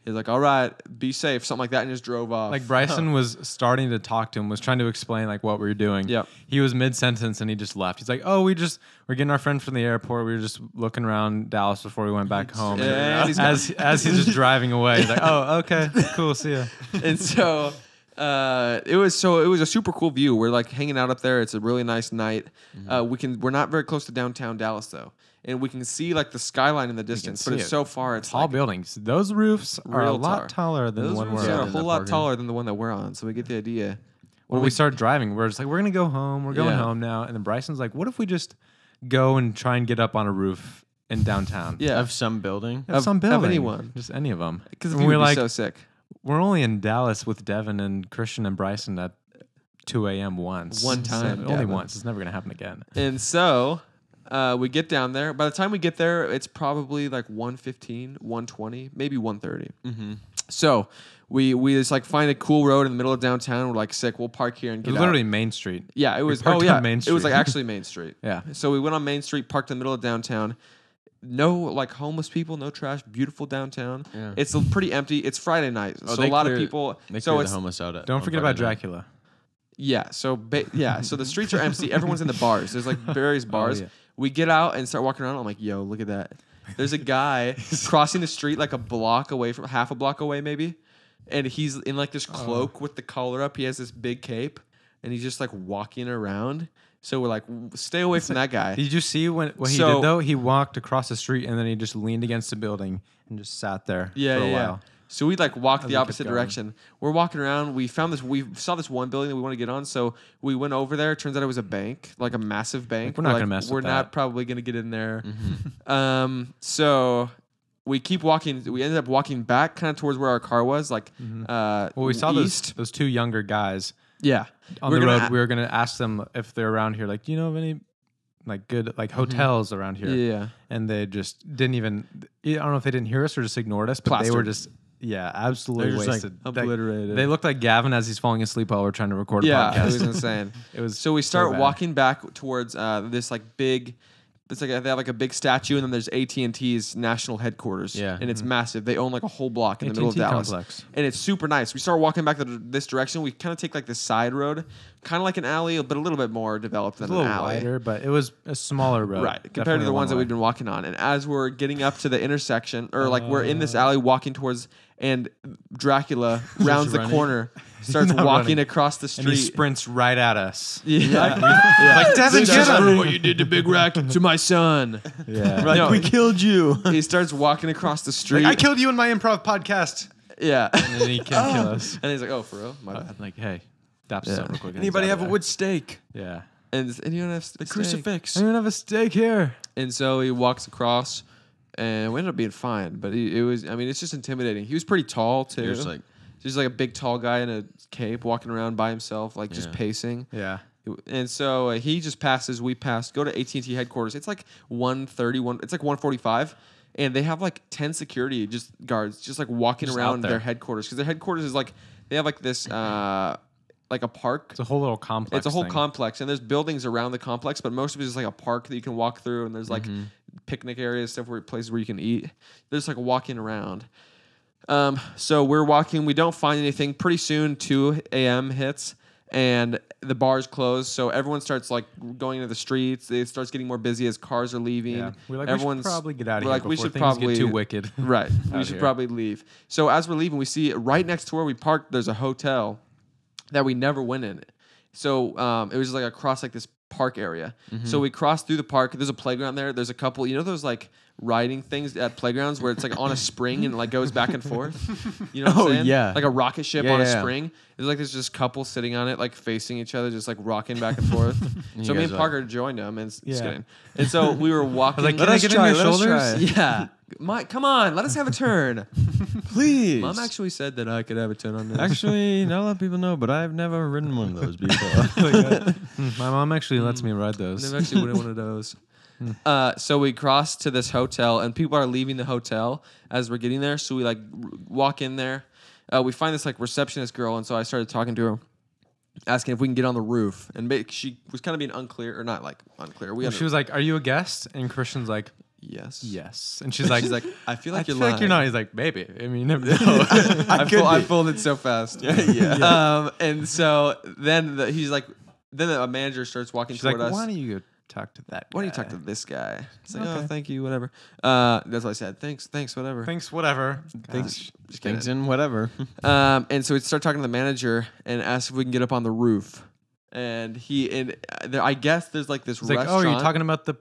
He's like, all right, be safe, something like that, and just drove off. Like Bryson was starting to talk to him, was trying to explain like what we were doing. Yep. He was mid sentence and he just left. He's like, "Oh, we're getting our friend from the airport. We were just looking around Dallas before we went back home." Yeah, and he's as he's just driving away, he's like, "Oh, okay, cool, see ya." And so It was a super cool view. We're like hanging out up there. It's a really nice night. We're not very close to downtown Dallas though, and we can see like the skyline in the distance. But see it's it. so far. It's Tall like, buildings. Those roofs are a Real lot tall. taller than the those one roofs we're are a on. whole lot taller than the one that we're on. So we get the idea. When we started driving, we're just like, we're gonna go home. We're going Yeah. home now. And then Bryson's like, what if we just go and try and get up on a roof in downtown? Yeah, Of some building. Of Of- some of building. anyone. Just any of them. because And we're we're like, so sick. we're only in Dallas with Devin and Christian and Bryson at 2 a.m. once. One time, only Devin. once. It's never gonna happen again. And so we get down there. By the time we get there, it's probably like 1:15, 1:20, maybe 1:30. Mm-hmm. So we just like find a cool road in the middle of downtown. We're like, sick. We'll park here and It get was out. literally Main Street. Yeah, it was. parked Oh yeah, on Main it was Street. like actually Main Street. Yeah. So we went on Main Street, parked in the middle of downtown. No like homeless people, no trash. Beautiful downtown. Yeah. It's pretty empty. It's Friday night, Oh, so they a lot clear- of people. They So clear it's the homeless out. Don't on forget about Friday night. Dracula. yeah. So so the streets are empty. Everyone's in the bars. There's like various bars. yeah. We get out and start walking around. I'm like, yo, look at that. There's a guy crossing the street like half a block away maybe, and he's in like this cloak with the collar up. He has this big cape, and he's just like walking around. So we're like, stay away from that guy. Did you see what he So- did though? He walked across the street and then he just leaned against a building and just sat there for a while. So we like walked the we kept opposite going. direction. We're walking around. We saw this one building that we want to get on. So we went over there. Turns out it was a bank, like a massive bank. We're not gonna mess with We're not that. probably gonna get in there. So we keep walking. We ended up walking back kind of towards where our car was, like Well, we saw east. those two younger guys Yeah, on We're the gonna road. We were gonna ask them if they're around here. Like, do you know of any like good like hotels around here? Yeah. And they just didn't even. I don't know if they didn't hear us or just ignored us, but they were Plastered. just absolutely They're just, like, wasted. obliterated. They looked like Gavin as he's falling asleep while we're trying to record a Yeah, it podcast. was insane. It was So we start bad. walking back towards this like big. It's like they have like a big statue, and then there's AT&T's national headquarters. Yeah. and it's massive. They own like a whole block in the middle of AT&T Dallas, complex. and it's super nice. We start walking back this direction. We kind of take like this side road, kind of like an alley, but a little bit more developed It's than a an little alley. wider, but it was a smaller road. Right, compared to Definitely the a ones that long we've way. been walking on. And as we're getting up to the intersection, or like we're in this alley walking towards, and Dracula rounds the running. corner, starts not walking running. across the And street. he sprints right at us. Yeah. Like, Devin, This get is him! what you did to Big Rack to my son. Yeah. Like, No. we killed you. He starts walking across the street. I killed you in my improv podcast. Yeah. And then he can't kill us. And he's like, "Oh, for real? My bad." Like, hey, daps Yeah. us up real quick. and Anybody he's out have a of wood stake? there. Yeah. And you don't have The steak. crucifix. I don't even have a steak here. And so he walks across, and we ended up being fine. But it was, I mean, it's just intimidating. He was pretty tall too. You're just like, Just like a big tall guy in a cape walking around by himself, like just Yeah. pacing. Yeah. And so he just passes. We passed. Go to AT&T headquarters. It's like 1:30. It's like 1:45, and they have like 10 security just guards just like walking Just around out there. their headquarters, because their headquarters is like they have like this like a park. It's a whole little complex. It's a whole thing. complex, and there's buildings around the complex, but most of it is like a park that you can walk through, and there's like picnic areas, stuff where places where you can eat. There's like walking around. So we're walking. We don't find anything. Pretty soon, 2 a.m. hits, and the bars close. So everyone starts like going into the streets. It starts getting more busy as cars are leaving. Yeah. We're like, Everyone's we should probably get out of we're here like, we before should things probably get too wicked. Right. We out should here. probably leave. So as we're leaving, we see right next to where we parked, there's a hotel that we never went in. So it was just like across like this park area. So we crossed through the park. There's a playground there. There's a couple, you know, those like riding things at playgrounds where it's like on a spring and like goes back and forth. You know what I'm Oh, saying? yeah. Like a rocket ship Yeah, on a yeah. spring. There's like there's just couple sitting on it, like facing each other, just like rocking back and forth. So me guys and are Parker joined them, and just Yeah. kidding. And so we were walking. like, can I get in your shoulders? Yeah. Come on, let us have a turn. please. Mom actually said that I could have a turn on this. Actually, not a lot of people know, but I've never ridden one of those before. My mom actually lets me ride those. I've actually wanted one of those. So we cross to this hotel, and people are leaving the hotel as we're getting there. So we like walk in there. We find this like receptionist girl, and so I started talking to her, asking if we can get on the roof. And she was kind of being unclear, or not like unclear. She was like, "Are you a guest?" And Christian's like, yes, "Yes." And she's like, I feel like "I you're feel like you're lying." not." He's like, "Baby, I mean, you never know." I folded so fast. yeah. And so then he's like, then a manager starts walking She's like, toward us. "Why don't you go talk to that. Why don't you guy. talk to this guy? It's like, Okay. oh, thank you, whatever. That's what I said. Thanks, whatever. Thanks, whatever. Thanks, Just thanks, kidding. and whatever. And so we start talking to the manager and ask if we can get up on the roof. And I guess there's like this It's like, oh, restaurant. are you talking about the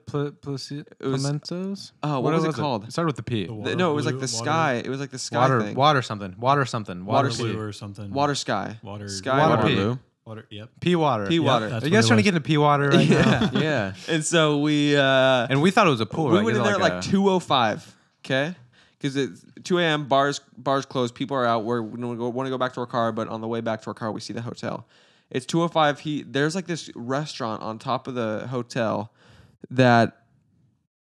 was- Pimentos? Oh, what was it called? It started with the P. The water No, it was like blue, the water- sky. It was like the sky thing. Water something. Water something. Water Water blue P. or something. Water sky. Water. Sky Water water. P. Blue. Water. Yep. P water. P Yep, water. that's Are you what guys it trying to was. get into P water right now? Yeah. And so we And we thought it was a pool. we like, went is in it there at like a- 2:05. Okay. Because it's 2 a.m. Bars closed. People are out. We want to go back to our car, but on the way back to our car, we see the hotel. It's 2:05. There's like this restaurant on top of the hotel that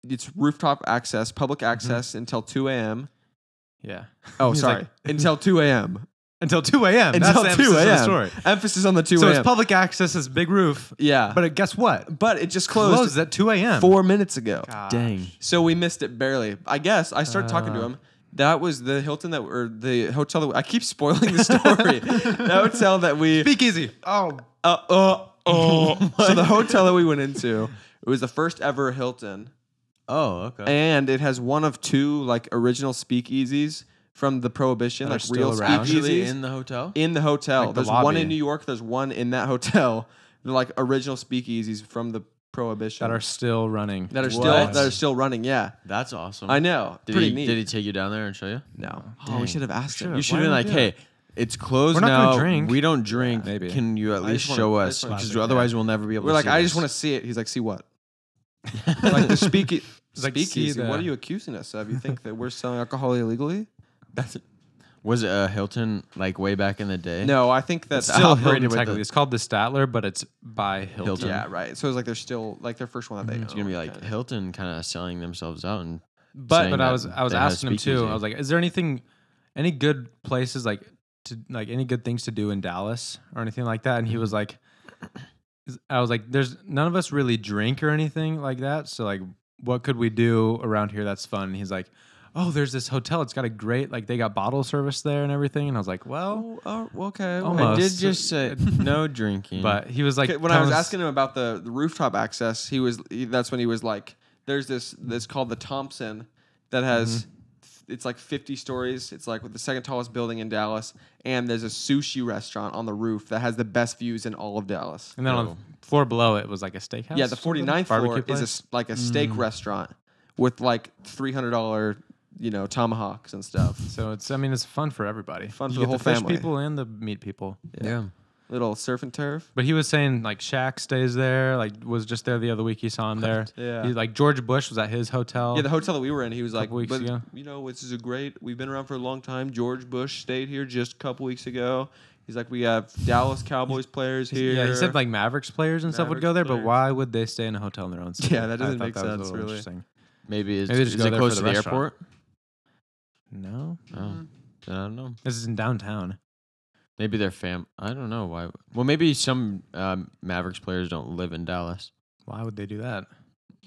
it's rooftop access, public access until 2 a.m. Yeah. Oh, He's sorry, like- until 2 a.m. Until 2 a.m. That's Until the 2 emphasis of the a.m. story. Emphasis on the 2 So a.m. it's public access, it's big roof. Yeah, But guess what? but it just closed Closed at 2 a.m. 4 minutes ago. Dang. So we missed it barely. I guess I started talking to him. That was the Hilton or the hotel that I keep spoiling the story. The hotel that we Speak easy. Oh. so the hotel that we went into, it was the first ever Hilton, Oh, okay. and it has one of two like original speakeasies from the Prohibition, That are like real still around. Actually, speakeasies in the hotel. in the hotel. Like the There's one lobby. in New York. There's one in that hotel. They're like original speakeasies from the Prohibition That are still running. that are What? still running. Yeah, That's awesome. I know. Did Pretty he neat. Did he take you down there and show you? No. Oh, Dang. we should have asked him. Should've. You should have Why been don't we like, do hey, it's closed We're not now. gonna drink. We don't drink. Maybe. Can you at I least just show wanna- I us? just wanna Because see it. otherwise, we'll never be able We're to like, see I this. just want to see it. He's like, see what? Like the speakeasy. Like, see Speakeasy. the- What are you accusing us of? You think that we're selling alcohol illegally? Was it a Hilton like way back in the day? No, I think that's It's still operated Hilton with technically. the- It's called the Statler, but it's by Hilton. Hilton. Yeah, right. So it's like they're still like their first one that they. It's gonna be own, like kinda. Hilton kind of selling themselves out and. But saying But I that was they had a asking him too. speakeasy. I was like, is there any good places any good things to do in Dallas or anything like that? And he was like, I was like, there's none of us really drink or anything like that. So like, what could we do around here that's fun? And he's like, oh, there's this hotel. It's got a great they got bottle service there and everything. And I was like, well, Oh, okay. well, Almost. I did just say no drinking. but he was like, Okay, when I was telling us- asking him about the rooftop access, that's when he was like, "There's this called the Thompson that has it's like 50 stories. It's like the second tallest building in Dallas, and there's a sushi restaurant on the roof that has the best views in all of Dallas. and then on the floor below it was like a steakhouse. Yeah, the 49th floor Barbecue is place? like a steak restaurant with like $300 tomahawks and stuff. So it's fun for everybody. Fun You for the get whole fish family. people and the meat people. yeah. Little surf and turf. But he was saying like Shaq stays there, like was just there the other week. He saw him there. Yeah. He, like George Bush was at his hotel. Yeah, the hotel that we were in, he was like, Couple weeks but, ago. this is a great, we've been around for a long time. George Bush stayed here just a couple weeks ago. He's like, we have Dallas Cowboys players here. Yeah, he said like Mavericks players and stuff would go there, Mavericks but why would they stay in a hotel in their own city? Yeah, that doesn't I thought make that was a sense, little really. interesting. Maybe Maybe they is just go it there close for to the the restaurant. airport? No, Oh, then I don't know. this is in downtown. Maybe they're I don't know why. Well, maybe some Mavericks players don't live in Dallas. Why would they do that?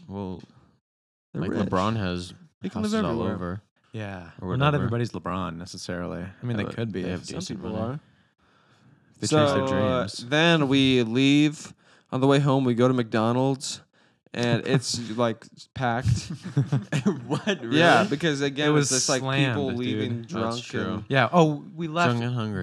Well, They're like rich. LeBron has He can live houses all everywhere. over. Yeah, Or well, not whatever. everybody's LeBron necessarily. I mean, Yeah, they but could be. they have if Some decent people money. are. they So chase their dreams. then we leave. On the way home, we go to McDonald's, and it's like packed. What? Really? Yeah, because again, It it was was just like slammed, people dude. leaving That's drunk. true. And, Yeah. Oh, we left Young and hungry.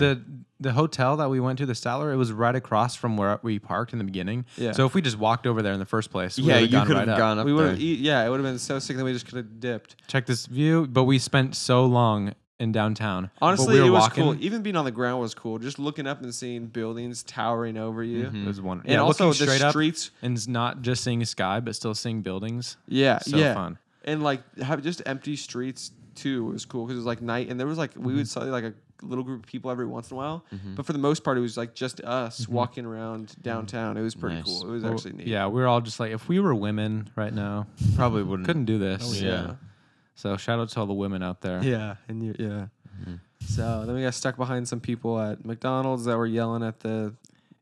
the hotel that we went to, the Statler. It was right across from where we parked in the beginning. Yeah. So if we just walked over there in the first place, we yeah, would've you gone could right have up. gone up we would there. have yeah, it would have been so sick that we just could have dipped. Check this view, but we spent so long in downtown. But Honestly, we were it was walking, cool. Even being on the ground was cool. Just looking up and seeing buildings towering over you. Mhm. It was wonderful. And Yeah, also looking the straight streets. up and not just seeing sky, but still seeing buildings. Yeah, So yeah. fun. And like have just empty streets too was cool because it was like night and there was like we would see like a little group of people every once in a while, but for the most part it was like just us walking around downtown. It was pretty Nice. cool. It was Well, actually neat. Yeah, we were all just like, if we were women right now, Probably wouldn't. couldn't do this. Oh, yeah. So shout out to all the women out there. Yeah, and yeah. Mhm. So then we got stuck behind some people at McDonald's that were yelling at the.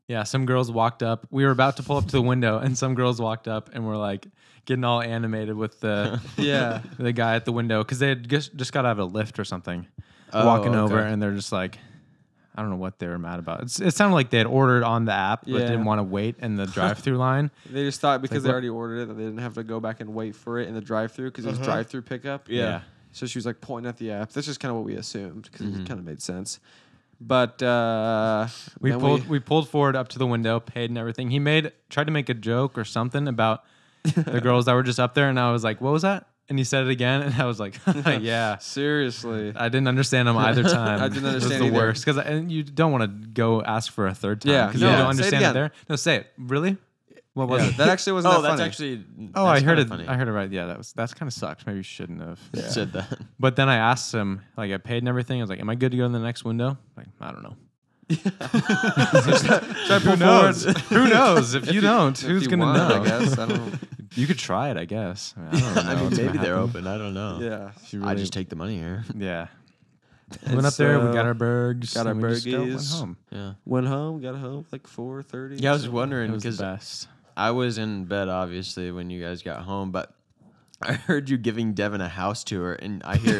Yeah, some girls walked up. We were about to pull up to the window, and some girls walked up and were like getting all animated with the Yeah. the guy at the window because they had just got out of a lift or something, Oh, walking over, okay. and they're just like, I don't know what they were mad about. It sounded like they had ordered on the app, but Yeah. didn't want to wait in the drive-through line. They just thought because like, they what- already ordered it that they didn't have to go back and wait for it in the drive-through because it was drive-through pickup. Yeah. So she was like pointing at the app. That's just kind of what we assumed because Mm-hmm. it kind of made sense. But We then we pulled forward up to the window, paid and everything. He tried to make a joke or something about the girls that were just up there, and I was like, "What was that?" And he said it again, and I was like, "Yeah." seriously. I didn't understand him either time. I didn't It was understand the either. worst because you don't want to go ask for a third time Yeah. because No, you say it don't understand it again. there. No, say it. Really? What was it? That actually wasn't Oh, that that's funny. actually. Oh, I that's heard kinda it. Funny. I heard it right. Yeah, that's kind of sucks. Maybe you shouldn't have. You said that. But then I asked him, like I paid and everything. I was like, "Am I good to go to the next window?" Like, I don't know. Who knows? Who knows? If you don't, If who's you gonna want, know? I guess. I don't. You could try it, I guess. I don't know I mean, what's gonna maybe they're happen. open. I don't know. Yeah. She I really- just take the money here. Yeah. And Went up there. We so- got our burgers. got our and we just went burgies. home. Yeah. Went home. Got home like 4:30. Yeah, I was It wondering was the because best. I was in bed obviously when you guys got home, but I heard you giving Devin a house tour, and I hear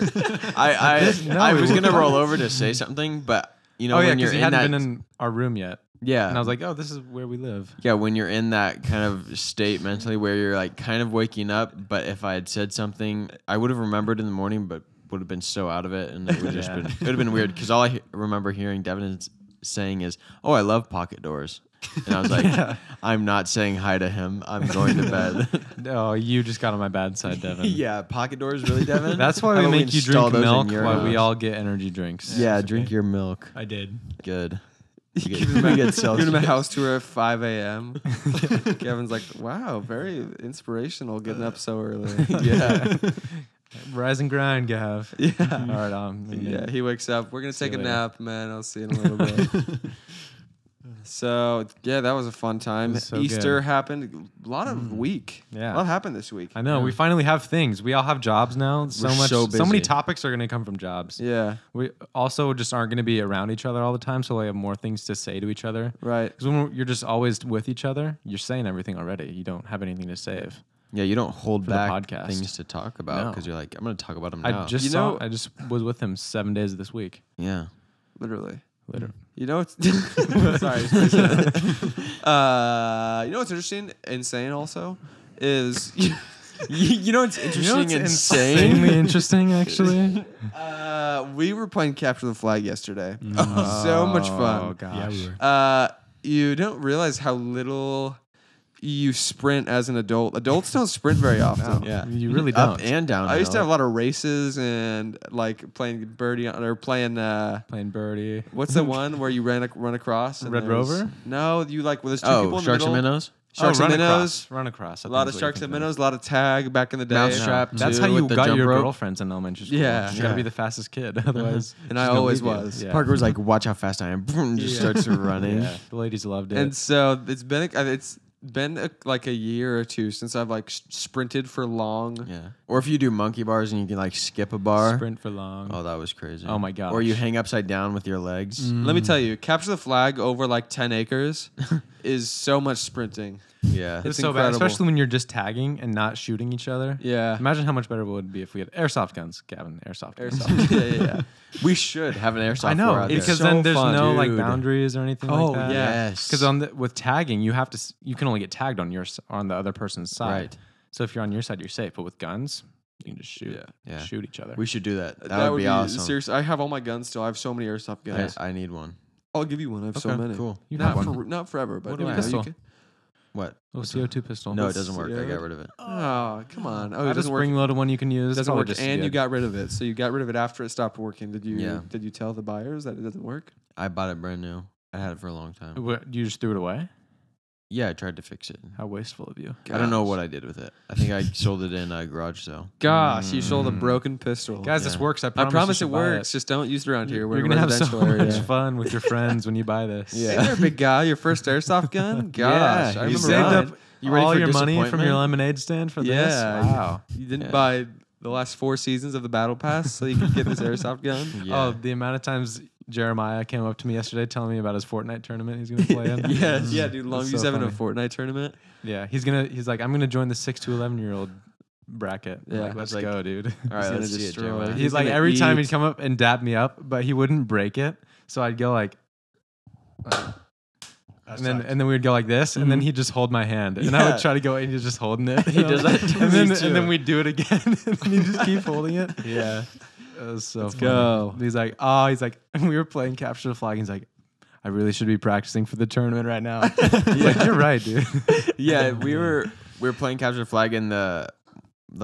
I was gonna roll over to say something, but you know Oh yeah, when you're because he in hadn't that been in our room yet, yeah, and I was like, "Oh, this is where we live." yeah, when you're in that kind of state mentally where you're like kind of waking up, but if I had said something, I would have remembered in the morning, but would have been so out of it, and it would just Yeah. been it would have been weird because all I remember hearing Devin saying is, "Oh, I love pocket doors." And I was like, I'm not saying hi to him. I'm going to bed. Oh, you just got on my bad side, Devin. Yeah, pocket doors, really, Devin? That's why How we about make you install drink those in milk your while we house? all get energy drinks. Yeah, drink your milk. I did. Good. Giving We him, get a, Celsius. giving him a house tour at 5 a.m. Kevin's like, wow, very inspirational getting up so early. Yeah. Rise and grind, Gav. Yeah. All right, Yeah, he wakes up. We're going to See take you a later. nap, man. I'll see you in a little bit. So, yeah, that was a fun time. It was so Easter good. happened. A lot of week. Yeah. A lot happened this week. I know. We finally have things. We all have jobs now. So We're much. so So many busy. topics are going to come from jobs. Yeah, We also just aren't going to be around each other all the time, so we have more things to say to each other. right. Because when you're just always with each other, you're saying everything already. You don't have anything to save. Yeah, you don't hold For the back podcast. things to talk about No. because you're like, I'm going to talk about them now. I just was with him 7 days this week. yeah. Literally. Literally. You know what's sorry. You know what's interesting, insane also is You know what's interesting and insane? Insanely interesting, actually. we were playing capture the flag yesterday. So much Oh fun. gosh. Yeah, we were. You don't realize how little you sprint as an adult. Adults don't sprint very often. Yeah. You really Up don't. and down. I used to have a lot of races and like playing birdie or playing Playing birdie. what's the one where you run across and Red there's- Rover? No, you like there's two people in Sharks the and middle. minnows. Sharks and run minnows. across. Run across. A lot of sharks and minnows. A lot of tag back in the day. Mousetrap. That's too, how you with the got jump your rope. girlfriends in elementary school. Yeah. You gotta be Yeah. the fastest kid. Otherwise, And she's I gonna always leave you. was. Yeah. Parker was like, watch how fast I am. Boom, just starts running. Yeah. The ladies loved it. And so it's been like a year or two since I've like sprinted for long. Yeah. Or if you do monkey bars and you can like skip a bar. Sprint for long. Oh, that was crazy. Oh my gosh. Or you hang upside down with your legs. Let me tell you, capture the flag over like 10 acres is so much sprinting. Yeah. It's It's so incredible. bad, especially when you're just tagging and not shooting each other. Yeah. Imagine how much better it would be if we had airsoft guns, Gavin. Airsoft. guns. Airsoft. yeah. We should have an airsoft I know war out It's because so then there's fun, no like dude. boundaries or anything Oh, like that. yeah. Yes. Because with tagging, you have to you can only get tagged on on the other person's side. Right. So if you're on your side, you're safe. But with guns, you can just shoot. Yeah. Shoot each other. We should do that. That would be awesome. Serious. I have all my guns still. I have so many airsoft guns. I need one. I'll give you one. I have so Okay, many. cool. You Not have one. not forever, but What do you I know, have? you Pistol. can- What? Oh, CO2 pistol. No, it doesn't work. I Yeah. got rid of it. Oh, come on. Oh, I it have a doesn't work. spring-loaded one you can use. It doesn't Probably work, just and you good. got rid of it. So you got rid of it after it stopped working. Did you? Yeah. Did you tell the buyers that it doesn't work? I bought it brand new. I had it for a long time. What, you just threw it away? Yeah, I tried to fix it. How wasteful of you. I don't know what I did with it. I think I sold it in a garage sale. Gosh, you sold a broken pistol. Guys, this Yeah. works. I I promise you it should buy works. Just don't use it around here. We're You're in a gonna have so residential much area. fun with your friends when you buy this. Hey there, big guy. Your first airsoft gun? Gosh, I you remember saved mine. up You ready all for your money from your disappointment? lemonade stand for this? Yeah. Wow. You didn't Yeah. buy the last 4 seasons of the Battle Pass so you could get this airsoft gun? Yeah. Oh, the amount of times Jeremiah came up to me yesterday telling me about his Fortnite tournament he's gonna play in. Yeah, dude. That's Longview's so having a funny. Fortnite tournament. Yeah, he's like, I'm gonna join the 6 to 11-year-old bracket. I'm Yeah. like, let's Like, go, dude. All right, gonna let's see it, destroy Jeremiah. it. He's like gonna every time eat. he'd come up and dab me up, but he wouldn't break it. So I'd go like, And then we would go like this, and then he'd just hold my hand, and I Yeah. would try to go, and he's just holding it. He does that to and me then too. and then we'd do it again, and then he'd just keep holding it. Yeah. It was so funny. go. He's like, we were playing capture the flag. He's like, I really should be practicing for the tournament right now. Like, you're right, dude. Yeah, we were playing capture the flag, and the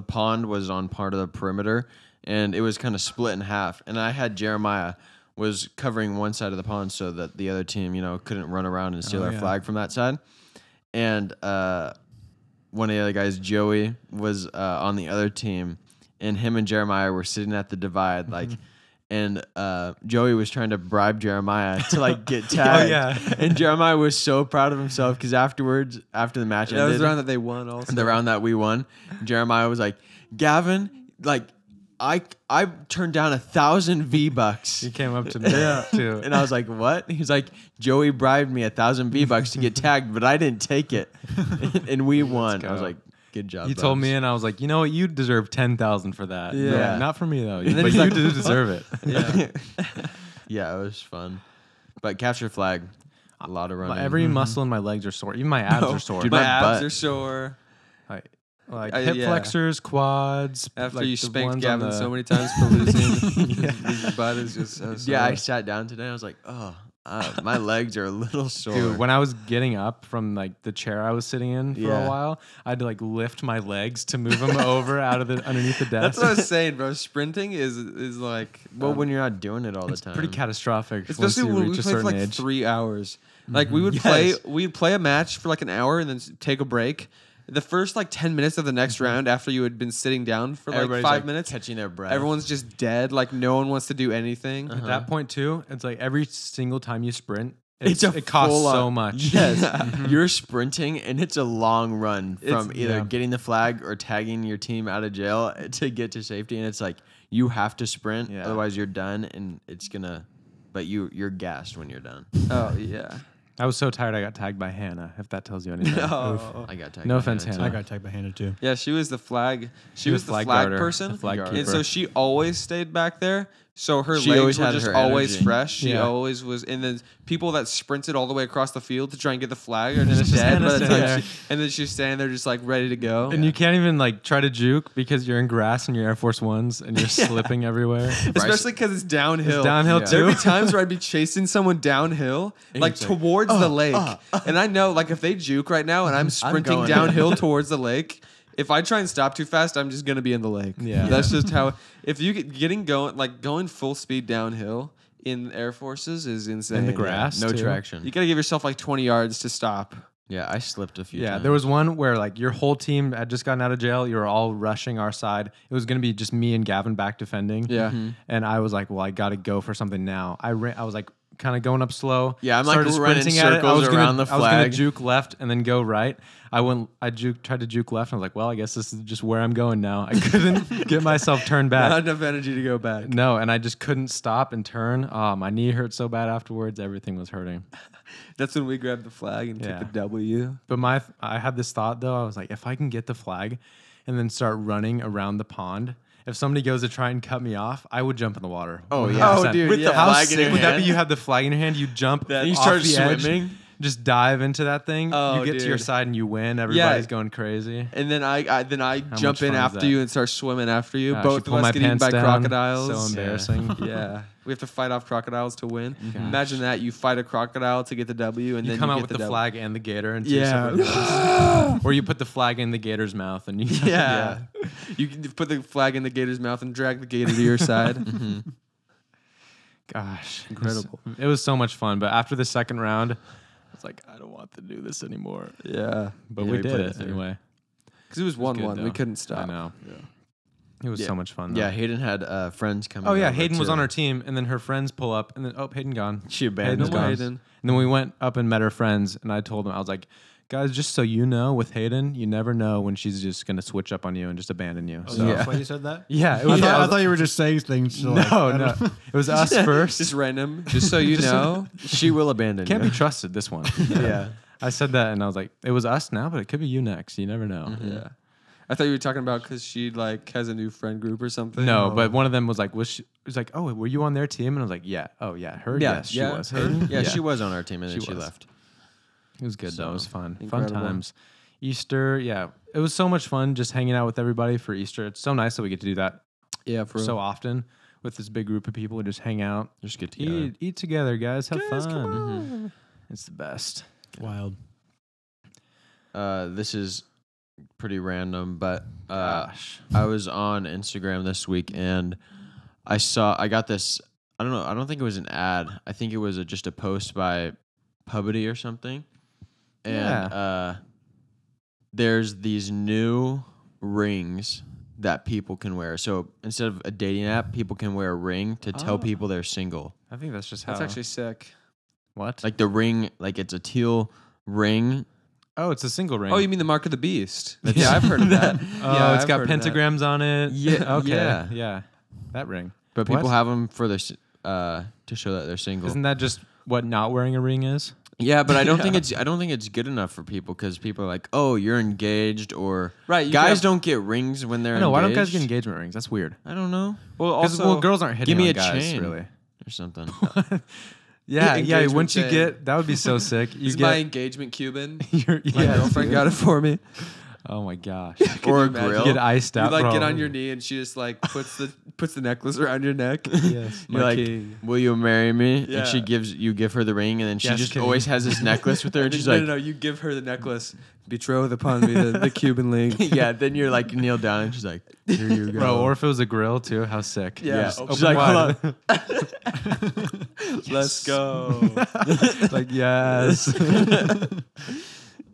pond was on part of the perimeter, and it was kind of split in half. And I had Jeremiah was covering one side of the pond so that the other team, couldn't run around and steal our flag from that side. And one of the other guys, Joey, was on the other team, and him and Jeremiah were sitting at the divide, like. And Joey was trying to bribe Jeremiah to get tagged. yeah. And Jeremiah was so proud of himself because after the match That ended, was the round that they won also. the round that we won, Jeremiah was like, Gavin, I turned down 1,000 V-Bucks. He came up to me too. And I was like, what? He's like, Joey bribed me 1,000 V-Bucks to get tagged, but I didn't take it. And we won. I was go. like, good job. He told Bubs." me, and I was like, you know what? You deserve 10,000 for that. Yeah. Not for me though. then But he's you like, do deserve it. Yeah. Yeah, it was fun. But capture flag, a lot of running. Every muscle in my legs are sore. Even my abs are sore. Dude, My my abs butt. are sore. Like I- hip yeah. flexors, quads. After like you the spanked ones on Gavin the- so many times for losing, his butt is just so sore. Yeah, I sat down today. I was like, oh, my legs are a little sore. Dude, when I was getting up from the chair I was sitting in for Yeah. a while, I had to lift my legs to move them over out of underneath the desk. That's what I was saying, bro. Sprinting is like well, when you're not doing it all the it's time. pretty catastrophic. especially once you when we reach a played for certain like age. 3 hours. Like we would Yes. we'd play a match for like an hour and then take a break. The first 10 minutes of the next round after you had been sitting down for Everybody's 5 minutes, catching their breath. everyone's just dead. Like no one wants to do anything. At that point too, it's like every single time you sprint, It's it costs full-on- so much. Yes, you're sprinting, and it's a long run from either yeah. getting the flag or tagging your team out of jail to get to safety. And it's like you have to sprint, Yeah. otherwise you're done, and it's gonna. But you're gassed when you're done. Oh yeah. I was so tired I got tagged by Hannah, if that tells you anything. Oh. I got tagged. No by offense, Hannah, Hannah. I got tagged by Hannah too. Yeah, she was the flag. She was the flag guarder, person. the flag And keeper. And so she always stayed back there. So her She legs always were had just her always energy. fresh. She Yeah. always was. And then people that sprinted all the way across the field to try and get the flag are just Just dead Hannah by the standing time there. and then she's standing there just ready to go. And you can't even try to juke because you're in grass and your Air Force Ones and you're slipping everywhere. Especially because it's downhill. It's downhill Yeah. too. There'd be times where I'd be chasing someone downhill, it's like, towards the lake. And I know, if they juke right now and I'm sprinting going. downhill towards the lake, if I try and stop too fast, I'm just gonna be in the lake. Yeah. That's just how. If you going full speed downhill in Air Forces is insane. In the grass, no too. traction. You gotta give yourself 20 yards to stop. Yeah, I slipped a few Yeah, times. there was one where your whole team had just gotten out of jail. You were all rushing our side. It was going to be just me and Gavin back defending. Yeah. And I was like, well, I got to go for something now. I was kind of going up slow. Yeah, I'm, started running sprinting at it. I circles was around the I was going to flag. juke left and then go right. Tried to juke left. And I was like, well, I guess this is just where I'm going now. I couldn't get myself turned Not back. enough energy to go back. No, and I just couldn't stop and turn. Oh, my knee hurt so bad afterwards. Everything was hurting. That's when we grabbed the flag and Yeah. took the W. But I had this thought though. I was like, if I can get the flag and then start running around the pond, if somebody goes to try and cut me off, I would jump in the water. Oh, yeah. 100%. Oh, dude, With the How flag in sick your would that hand? be? You have the flag in your hand, you jump And you off start the edge, swimming? just dive into that thing. Oh, you get to your dude. side and you win. Everybody's going crazy. And then I jump much in fun is after that? you and start swimming after you. Gosh, Both pull of my us get eaten pants by down. crocodiles. So embarrassing. Yeah. We have to fight off crocodiles to win. Imagine that. You fight a crocodile to get the W and You then come you out get with the the W. flag and the gator and Yeah. or you put the flag in the gator's mouth and you Yeah. You can put the flag in the gator's mouth and drag the gator to your side. Gosh, Incredible. It was so much fun. But after the second round, I was like, I don't want to do this anymore. Yeah. But Yeah, we we did played it it through. anyway. Because it was 1-1. good, We though. couldn't stop. I know. It was Yeah. so much fun. Though. Yeah, Hayden had friends coming. Oh yeah, over, Hayden was too. on our team, and then her friends pull up, and then Hayden gone. She Hayden's abandoned gone. us. Hayden. And then we went up and met her friends, and I told them, I was like, guys, just so you know, with Hayden, you never know when she's just gonna switch up on you and just abandon you. So Yeah. Yeah. That's why you said that? yeah, it I was. thought, I I was- thought you were just saying things. To no, I no, don't know. it was us first. Just random. Just so you know. She will abandon Can't you. be trusted. This one. Yeah. I said that, and I was like, it was us now, but it could be you next. You never know. Yeah. I thought you were talking about because she like has a new friend group or something. No, but one of them was like, was like, oh, were you on their team? And I was like, yeah. Oh, yeah. Her? Yes, she was. Her? Yeah, she was on our team and then she was. left. It was good, though. It was fun. Incredible. Fun times. Easter, yeah. It was so much fun just hanging out with everybody for Easter. It's so nice that we get to do that Yeah, for so often with this big group of people and just hang out. Just get together. Eat together, guys. Have Guys, fun. come on. It's the best. Wild. This is pretty random, but Gosh. I was on Instagram this week and I got this. I don't know. I don't think it was an ad. I think it was just a post by Pubbity or something. And there's these new rings that people can wear. So instead of a dating app, people can wear a ring to tell people they're single. I think that's just how. That's actually sick. What? Like the ring, like it's a teal ring. Oh, it's a single ring. Oh, you mean the mark of the beast? Yeah, I've heard of that. Oh, yeah, it's I've got heard of that. pentagrams on it. Yeah, Okay. yeah. That ring. But What? people have them for their to show that they're single. Isn't that just what not wearing a ring is? Yeah, but I don't think it's good enough for people because people are like, oh, you're engaged, or Right, you guys have- don't get rings when they're No, engaged. why don't guys get engagement rings? That's weird. I don't know, Well, Because also, girls aren't hitting give me on a guys, chain. really. or something. Yeah, engagement Once you chain. get that would be so sick. You this is get my engagement Cuban. your My girlfriend got it for me. Oh my gosh. or a you imagine? grill. You get iced You out. like get bro. on your knee and she just like puts the necklace around your neck. Yes. You're like, king. will you marry me? Yeah. And she give her the ring, and then she Yes, just king. always has this necklace with her, and she's no, like, no, you give her the necklace. Betroth upon me the Cuban link. yeah. Then you're like kneel down, and she's like, here you go, Bro, or if it was a grill too, how sick. Yeah. She's Open like, wide. hold on. Let's go. Like, yes.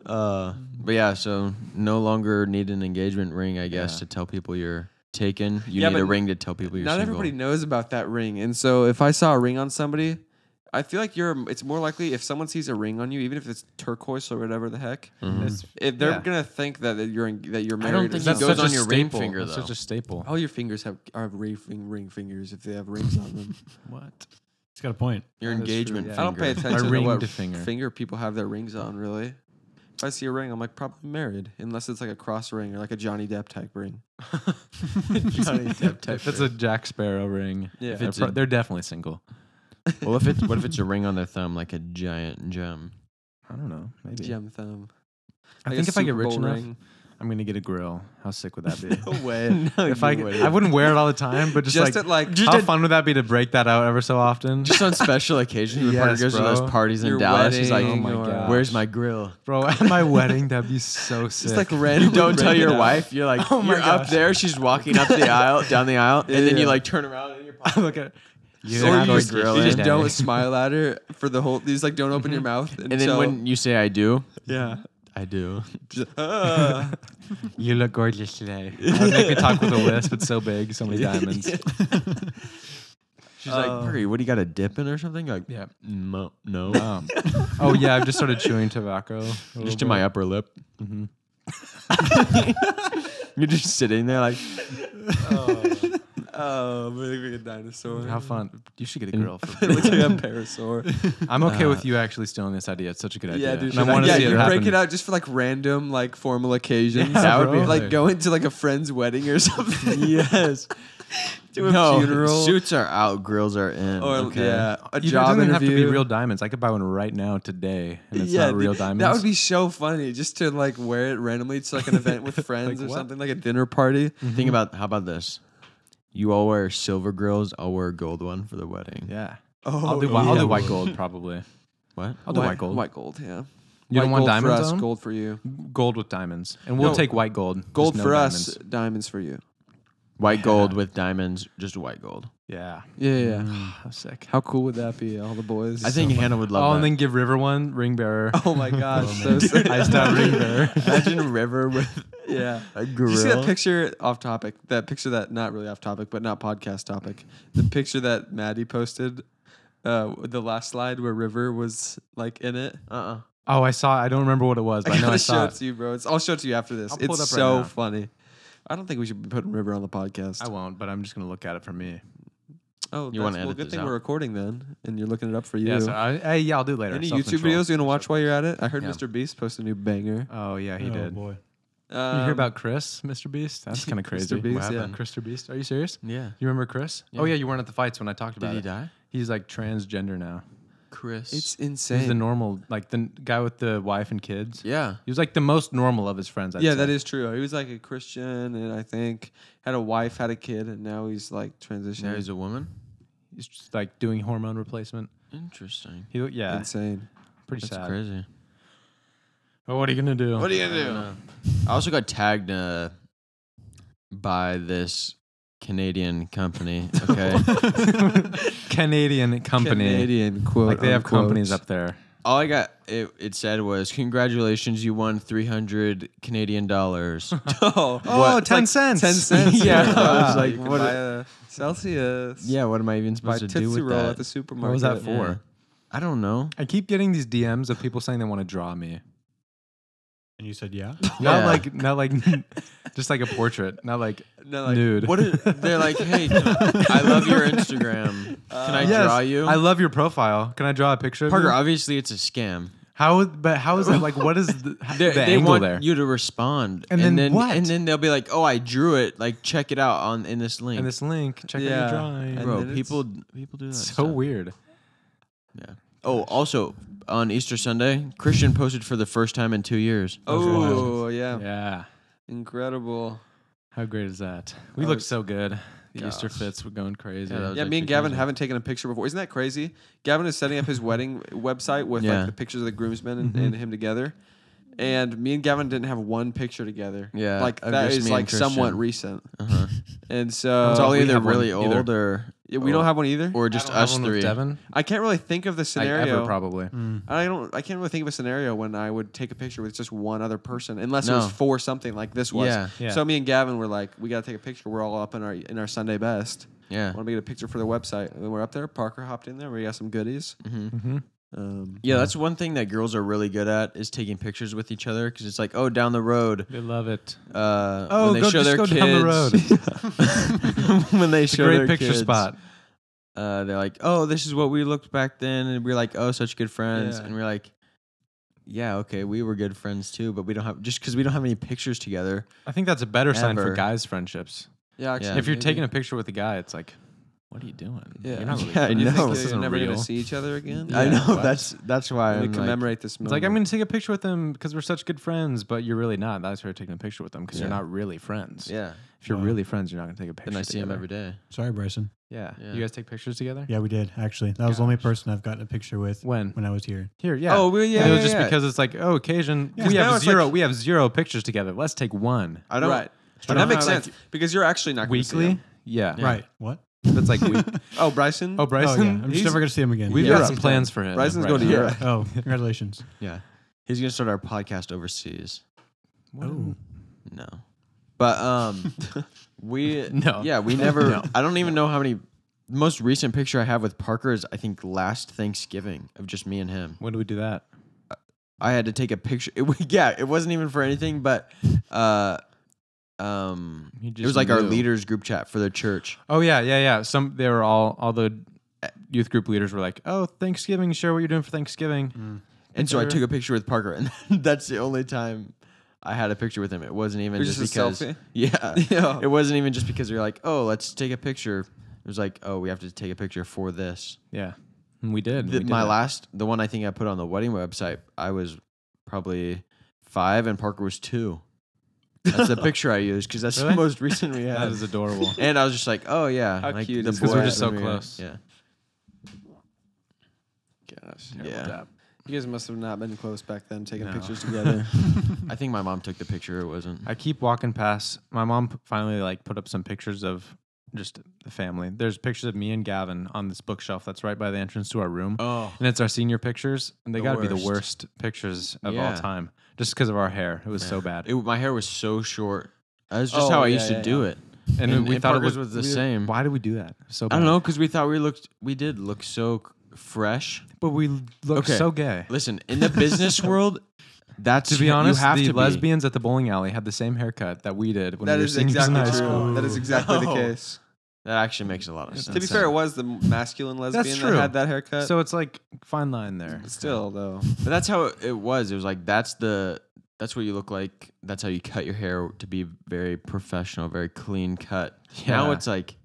But yeah, so no longer need an engagement ring, I guess, Yeah. to tell people you're taken. You Yeah, need a but ring to tell people you're Not single. everybody knows about that ring, and so if I saw a ring on somebody, I feel like it's more likely if someone sees a ring on you, even if it's turquoise or whatever the heck, It's- if they're Yeah. gonna think that you're married. don't or think That's It something. goes such on a your ring staple. finger, That's though. such a staple. All your fingers are ring fingers if they have rings on them. What? He's got a point. Your That is true, engagement yeah. finger. I don't pay attention to ringed what finger. finger people have their rings on. Really, if I see a ring, I'm like probably married, unless it's like a cross ring or like a Johnny Depp type ring. Johnny Depp type If it's a Jack Sparrow ring, Yeah. If it's a- they're definitely single. Well, what if it's a ring on their thumb, like a giant gem? I don't know. Maybe. Gem thumb. I Like think a if I get Super rich Bowl enough, ring. I'm gonna get a grill. How sick would that be? No way. If I wouldn't wear it all the time, but just Just like, at like how fun would that be to break that out ever so often? Just on special occasions, when Parker Yes, goes to bro. those parties in Your Dallas, he's like, wedding oh my or- god, "Where's my grill?" bro? At my wedding, that'd be so sick. just like random. Don't tell your wife. You're like, Oh my you're up gosh. there. She's walking up the aisle, down the aisle, and then you Yeah. like turn around and you're pocket. Look at you. Or have you a just, grill you in just there. don't smile at her for the whole. You just like don't open your mouth And then when you say "I do," yeah, I do. just, You look gorgeous today. That would make me talk with a lisp. It's so big, so many diamonds. She's like, "Parker, what do you got a dip in or something?" Like, Yeah. no, no, Oh yeah, I've just started chewing tobacco. just to my upper lip. Mhm. You're just sitting there like, oh, really like a dinosaur. How fun! You should get a grill. For It looks like a parasaur. I'm okay with you actually stealing this idea. It's such a good idea. Yeah, dude. And I want to yeah, see you it break happen. it out just for like random, like formal occasions. Yeah, that would be bro. like going to like a friend's wedding or something. yes. To a No, funeral. suits are out, grills are in. Or okay? yeah, a You job doesn't have to be interview. real diamonds. I could buy one right now today, and it's yeah, not real dude, diamonds. That would be so funny just to like wear it randomly to like an event with friends Like or what? something, like a dinner party. Think about how about this? You all wear silver grills. I'll wear a gold one for the wedding. Yeah. Oh, I'll do white gold probably. What? I'll do white gold. White gold, yeah. You White don't want gold diamonds for us, on? gold for you. Gold with diamonds, and we'll No. take white gold. Gold just no for diamonds. us, diamonds for you. White gold with diamonds, just white gold. Yeah. Yeah. How sick. How cool would that be? All the boys. I think Hannah would love Oh, that. and then give River one ring bearer. Oh my gosh, so sick. Iced out ring bearer. Imagine River with Yeah. a Did grill. you see that picture off topic? That picture that not really off topic, but not podcast topic. The picture that Maddie posted, the last slide where River was like in it. Oh, I saw. I don't remember what it was, but I know I gotta saw show it. it to you, bro. I'll show it to you after this. I'll pull It's it up right so now. funny. I don't think we should be putting River on the podcast. I won't, but I'm just gonna look at it for me. Oh, You wanna well, edit good this thing out? we're recording then, and you're looking it up for you. Yeah, so yeah, I'll do it later. Any YouTube Self-control. videos you want to watch while you're at it? I heard Yeah. Mr. Beast post a new banger. Oh yeah, he oh did. boy. You hear about Chris, Mr. Beast? That's kind of crazy. Mr. Beast, What happened? yeah. Mr. Beast? Are you serious? Yeah. You remember Chris? Yeah. Oh yeah, you weren't at the fights when I talked about Did he it. die? He's like transgender now. Chris. It's He's insane. the normal, like the guy with the wife and kids. yeah. He was like the most normal of his friends. I'd Yeah, say. that is true. He was like a Christian, and I think had a wife, had a kid, and now he's like transitioning. Now he's a woman. He's just like doing hormone replacement. Interesting. Yeah, Insane. pretty That's sad. crazy. But what are you gonna do? What are you I gonna don't do? know. I also got tagged by this Canadian company. Okay. Canadian company. Canadian quote. Like they have unquote. companies up there. All I got it said was congratulations, you won 300 Canadian dollars. Oh, Oh, it's 10 like cents. 10 cents. Yeah, I was like, you can what buy a- a Celsius. Yeah, what am I even Buy supposed to Tootsie do with Roll that? at the supermarket. What was that for? Yeah. I don't know. I keep getting these DMs of people saying they want to draw me. And you said, yeah. Not like just like a portrait, not like No, like, nude. What is, they're like, hey, I love your Instagram. Can I Yes, draw you? I love your profile. Can I draw a picture of Parker, you? obviously it's a scam. How is that like what is the They angle want there? you to respond, And then what? And then they'll be like, "Oh, I drew it. Like, check it out in this link." And this link, check out Yeah. your drawing. And Bro, then it's- people do that. So stuff. weird. Yeah. Oh, also on Easter Sunday, Christian posted for the first time in 2 years. Oh, yeah. Yeah. Incredible. How great is that? We That looked was- so good. The Gosh. Easter fits were going crazy. Yeah, that was Yeah, me and actually Gavin crazy. haven't taken a picture before. Isn't that crazy? Gavin is setting up his wedding website with Yeah. like the pictures of the groomsmen and, Mhm. and him together. And me and Gavin didn't have one picture together. Yeah, Like of that just is me like and Christian. somewhat recent. Uh-huh. And so It's all we either have one really either. old or we don't have one either. or I just don't have us one with three. Devin. I can't really think of the Like scenario. ever probably. I can't really think of a scenario when I would take a picture with just one other person, unless it was No. for something like this was. Yeah. Yeah. So me and Gavin were like, we got to take a picture. We're all up in our Sunday best. Yeah. Want to get a picture for the website? And then we're up there. Parker hopped in there. We got some goodies. Mm-hmm. Yeah, that's one thing that girls are really good at is taking pictures with each other because it's like, oh, down the road. They love it. When they go- show just their go kids, down the road. when they It's a show great their picture kids, spot. They're like, oh, this is what we looked back then, and we're like, oh, such good friends, Yeah. and we're like, yeah, okay, we were good friends too, but we don't have just because we don't have any pictures together. I think that's a better sign for Ever. guys' friendships. Yeah, actually, Yeah. If you're maybe. taking a picture with a guy, it's like, what are you doing? Yeah. You're not really Yeah, I friends. You know. think This you're isn't never real. going to see each other again? I Yeah, know what? that's why We I'm like, commemorate this It's moment. like I'm going to take a picture with them because we're such good friends, but you're really not. That's why you're taking a picture with them because you're Yeah. not really friends. yeah, If you're Wow. really friends, you're not going to take a picture. and I see him together. every day. Sorry, Bryson. Yeah. Yeah. You guys take pictures together? Yeah, we did, actually. That was the only Gosh. person I've gotten a picture with When? I was here. Here, yeah. Oh, well, yeah, And it was yeah, just yeah. because it's like, oh, occasion. Yeah. We Now have it's zero. like- we have zero pictures together. Let's take one. I don't. right. I But don't that makes know how, sense because you're actually not gonna see Weekly? him. Yeah. Yeah. Right. What? That's like week. Oh, Bryson. Oh, Bryson. Oh, yeah. I'm just He's- never going to see him again. We've Yeah. got some plans for him. Bryson's right going to now. Europe. Oh, congratulations. Yeah, he's gonna start our podcast overseas. Oh. No, but we No. yeah, we never. No. I don't even know how many. The most recent picture I have with Parker is I think last Thanksgiving of just me and him. When do we do that? I had to take a picture. It wasn't even for anything, but You it just was like our knew. leaders group chat for the church. Oh yeah. They were all the youth group leaders were like, oh, Thanksgiving, share what you're doing for Thanksgiving. And so I Picture. took a picture with Parker, and that's the only time I had a picture with him. It wasn't even It was just just a because. selfie? Yeah, Yeah. it wasn't even just because you're like, oh, let's take a picture. It was like, oh, we have to take a picture for this. Yeah, and we did. The, We did my that. the one I think I put on the wedding website, I was probably 5 and Parker was 2. That's the picture I used because that's Really? the most recent we had. That is adorable. And I was just like, oh yeah, How like cute the is Because boy we're just so when we were- close. Yeah, Gosh. yeah. You guys must have not been close back then, taking No. pictures together. I think my mom took the picture. It wasn't. I keep walking past. My mom finally like put up some pictures of just the family. There's pictures of me and Gavin on this bookshelf that's right by the entrance to our room, Oh, and it's our senior pictures, and they The got to be the worst. worst pictures of all Yeah. time, just because of our hair. It was so bad, my hair was so short. That's just Oh, how I yeah, used to yeah, do yeah. it. and we and thought Parker's it was the we- same. Why did we do that? So bad. I don't know because we thought we did look so fresh. but we look Okay. so gay. Listen, in the business world, that's To be honest, you have the to be. lesbians at the bowling alley had the same haircut that we did when That we were is seniors exactly in high true. school. That is exactly the No. case. That actually makes a lot of sense. To be fair, it was the masculine lesbian true. that had that haircut. So it's like fine line there. Still, though. but that's how it was. It was like that's the that's what you look like. That's how you cut your hair to be very professional, very clean cut. Yeah. Now it's like,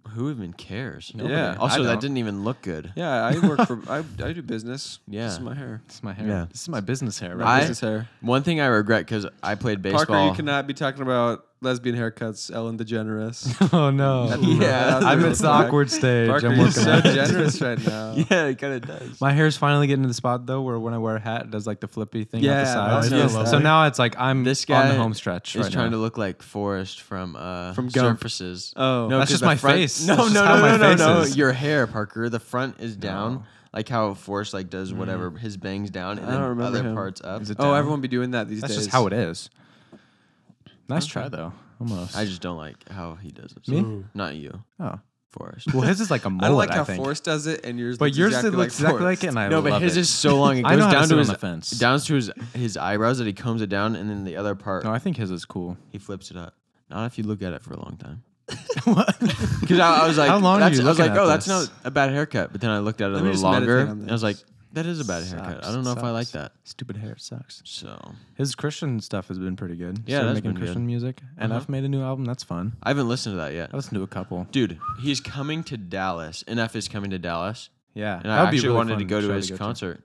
who even cares? Nobody. Yeah, Also, I that don't. didn't even look good. Yeah, I work for. I do business. Yeah. This is my hair. This is my hair. Yeah. This is my business hair. My Right? business hair. One thing I regret because I played baseball. Parker, you cannot be talking about lesbian haircuts. Ellen DeGeneres. Oh no. Yeah. I'm at the awkward stage. Parker, I'm you're working so on it. generous right now. Yeah, it kind of does. My hair's finally getting to the spot though, where when I wear a hat, it does like the flippy thing Yeah, at the sides. that's So lovely. now it's like I'm This on the guy home stretch. He's right trying now. to look like Forrest from Gump. Surfaces. Oh, No, That's 'cause just the my front- face. No, That's no, just how no, my no, no, face no. is. Your hair, Parker. The front is down, No. like how Forrest like does whatever his bangs down, and I don't then remember other him. parts up. Is it Oh, down? everyone be doing that these That's days. just how it is. Nice try though. Almost. I just don't like how he does it. Me? Not you, Oh. Forrest. Well, his is like a mullet. I don't like how think. Forrest does it, and yours. But looks yours exactly looks exactly like Forrest. it, and I No, but love his it. is so long. It I know goes how to down sit to on his the fence. his eyebrows that he combs it down, and then the other part No, I think his is cool. he flips it up. Not if you look at it for a long time. What? Because I was like, How long are that's, you I was looking like, at oh, that's this? not a bad haircut. But then I looked at it a Let me little just meditate longer, on and I was like, this. that is a bad haircut. I don't know if I like that. Stupid hair sucks. So His Christian stuff has been pretty good. Yeah, Started that's making been good. Christian music. And Uh-huh. I've made a new album. That's fun. I haven't listened to that yet. I listened to a couple. Dude, he's coming to Dallas. NF is coming to Dallas, Yeah, and I actually wanted to go to his concert.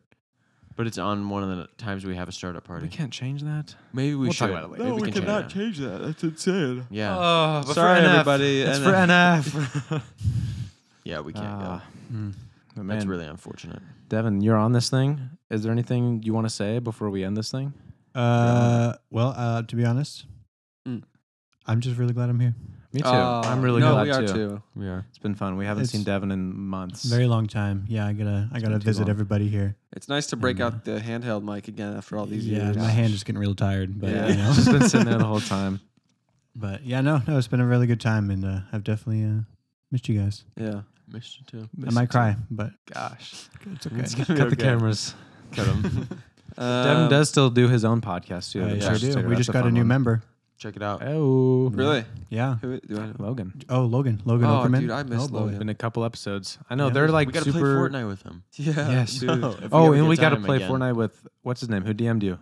But it's on one of the times we have a startup party. We can't change that. Maybe we We'll should. talk about it later. Maybe we can change that. change that. That's insane. Yeah, Oh, but Sorry, for NF. everybody. It's NF. for NF. yeah, we can't go. But man, That's really unfortunate. Devin, you're on this thing. Is there anything you want to say before we end this thing? Well, to be honest, Mm. I'm just really glad I'm here. Me too. I'm really no, glad we are too. too. We are. It's been fun. We haven't It's seen Devin in months. Very long time. Yeah, I gotta been too visit long. everybody here. It's nice to break Yeah. out the handheld mic again after all these Yeah, years. my hand is getting real tired, but Yeah. you know. It's just been sitting there the whole time. But yeah, no, it's been a really good time, and I've definitely missed you guys. Yeah. Missed you too. I might cry, but Gosh. it's okay. It's gonna Cut be the okay. cameras. Cut him. Devin does still do his own podcast too. I The sure Trash do. Tater. We That's just got a fun new one. member. Check it out. Oh, Really? Yeah. Who do I know? Logan. Oh, Logan Oh, Okerman. dude, I miss boy. Logan. Been a couple episodes. I know Yeah. they're like we gotta super. play Fortnite with him. Yeah. Yes. dude. If we Oh, ever and get we got to time play again. Fortnite with what's his name? Who DM'd you?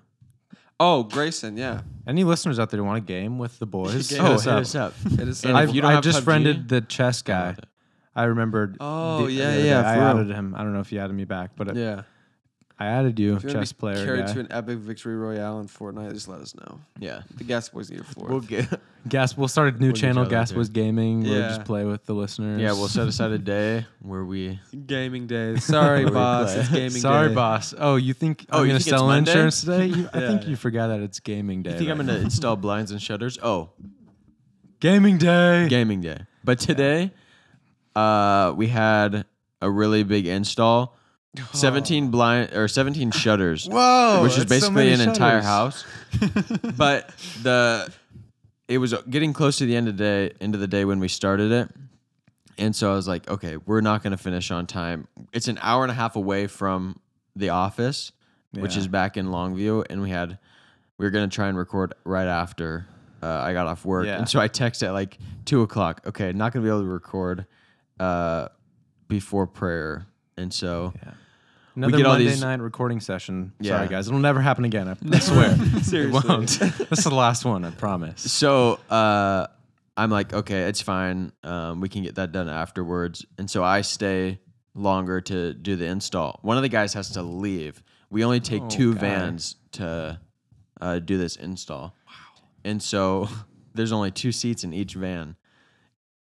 Oh, Grayson. Yeah. Any listeners out there who want a game with the boys? Hit Hit us us up. up. It is. And if you don't I have just PUBG, friended the chess go guy. with it. I remembered. Oh, the yeah, other yeah, day. I for real. added him. I don't know if you added me back, but Yeah. I added you, If you want chess to be player carried guy. to an epic victory royale in Fortnite, just let us know. Yeah. The Gas Boys need a floor. We'll get. We'll start a new We'll get channel, you out Gas there. Was Gaming. We'll Yeah. just play with the listeners. Yeah, we'll set aside a day where we. Gaming days. Sorry, Where we boss. play. It's gaming Sorry, day. boss. Oh, you think Oh, I'm you going think to it's sell Monday? insurance today? I Yeah. think you forgot that it's gaming day. You think I'm right gonna now. install blinds and shutters? Oh, Gaming day. gaming day. But today, we had a really big install. 17 shutters. Whoa, which is that's so basically many an entire shutters. house. But it was getting close to the end of the day when we started it. And so I was like, okay, we're not going to finish on time. It's an hour and a half away from the office, which Yeah. is back in Longview. And we were going to try and record right after I got off work. Yeah. And so I texted at like 2:00. Okay, not going to be able to record before prayer. And so Another get all Monday these- night recording session. Yeah. Sorry, guys. It'll never happen again. I swear. Seriously. It won't. This is the last one, I promise. So I'm like, okay, it's fine. We can get that done afterwards. And so I stay longer to do the install. One of the guys has to leave. We only take Oh, two guy. vans to do this install. Wow. And so there's only 2 seats in each van.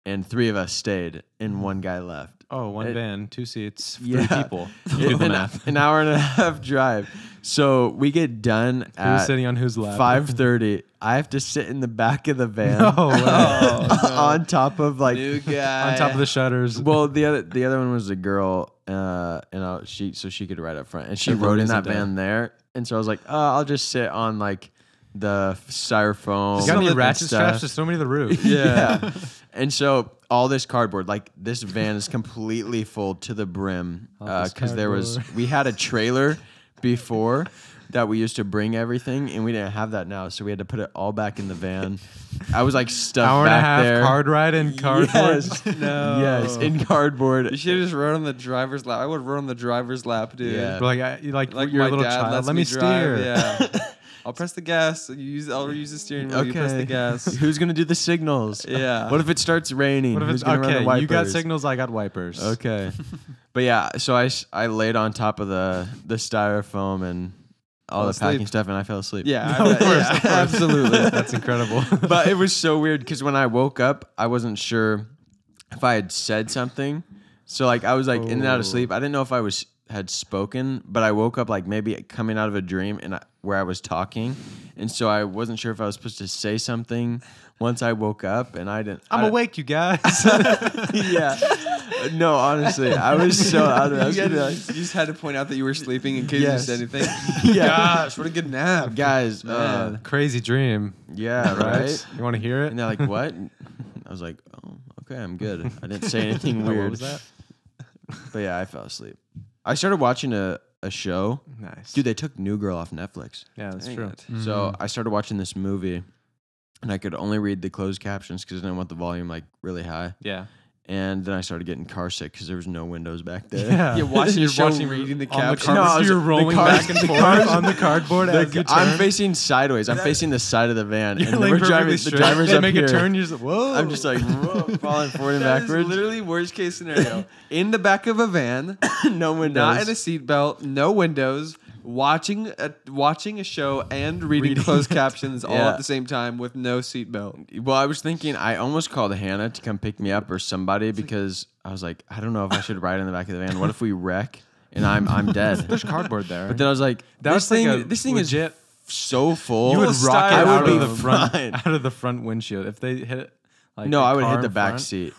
And 3 of us stayed, and 1 guy left. Oh, one It- van, 2 seats, 3 Yeah. people. Do the an, math. an hour and a half drive. So we get done Who's at sitting on whose lap? 5:30. I have to sit in the back of the van. No way. On top of like New guy. On top of the shutters. well, the other one was a girl, and she could ride up front, and she Everyone rode in isn't that there. van there, and so I was like, oh, I'll just sit on like the styrofoam. You got any and ratchet stuff. straps? Just throw me to the roof. Yeah. And so all this cardboard, like this van is completely full to the brim All this because cardboard. we had a trailer before that we used to bring everything, and we didn't have that now, so we had to put it all back in the van. I was like stuck Hour and a back half there. card ride in cardboard. Yes. No. Yes, in cardboard. You should have just rode on the driver's lap. I would have rode on the driver's lap, dude. Yeah. Like you're a Like little my dad child. lets Let me steer. drive. Yeah. I'll press the gas. I'll use the steering wheel. You press the gas. Who's gonna do the signals? Yeah. What if it starts raining? What if Who's it's gonna run the okay? wipers? You got signals. I got wipers. Okay. But yeah, so I laid on top of the styrofoam and all Fell the packing asleep. stuff, and I fell asleep. Yeah, absolutely. That's incredible. But it was so weird because when I woke up, I wasn't sure if I had said something. So like I was like in and out of sleep. I didn't know if I had spoken, but I woke up like maybe coming out of a dream and where I was talking, and so I wasn't sure if I was supposed to say something once I woke up, and I didn't. I'm awake, you guys. Yeah. No, honestly, I was so out of it. You just had to point out that you were sleeping in case you said anything. Yeah. Gosh, what a good nap. Guys, Crazy dream. yeah, right? You want to hear it? And they're like, what? I was like, oh, okay, I'm good. I didn't say anything What weird. was that? But yeah, I fell asleep. I started watching a show. Nice. Dude, they took New Girl off Netflix. Yeah, that's Dang true. it. So I started watching this movie, and I could only read the closed captions because I didn't want the volume like really high. Yeah. And then I started getting car sick because there was no windows back there. Yeah. Yeah, watching You're the show, watching reading the on the captions. cardboard. No, I was- You're rolling the cars- back and the forth cars- on the cardboard as you turn. I'm facing sideways. I'm facing the side of the van, You're and like we're driving. perfectly The straight. driver's They up make here. a turn. You're just like, whoa. I'm just like whoa, falling forward and That is backwards. literally worst case scenario. In the back of a van, No windows. not in a seatbelt, no windows, watching a show and reading closed captions all Yeah. at the same time with no seatbelt. Well, I was thinking I almost called Hannah to come pick me up or somebody because I was like, I don't know if I should ride in the back of the van. What if we wreck and I'm dead? There's cardboard there. But then I was like, That this was like thing, a this thing legit- is so full. you would Full rock it I out would of be the front, fine. out of the front windshield. If they hit it, like No, a I would car hit the in back front, seat.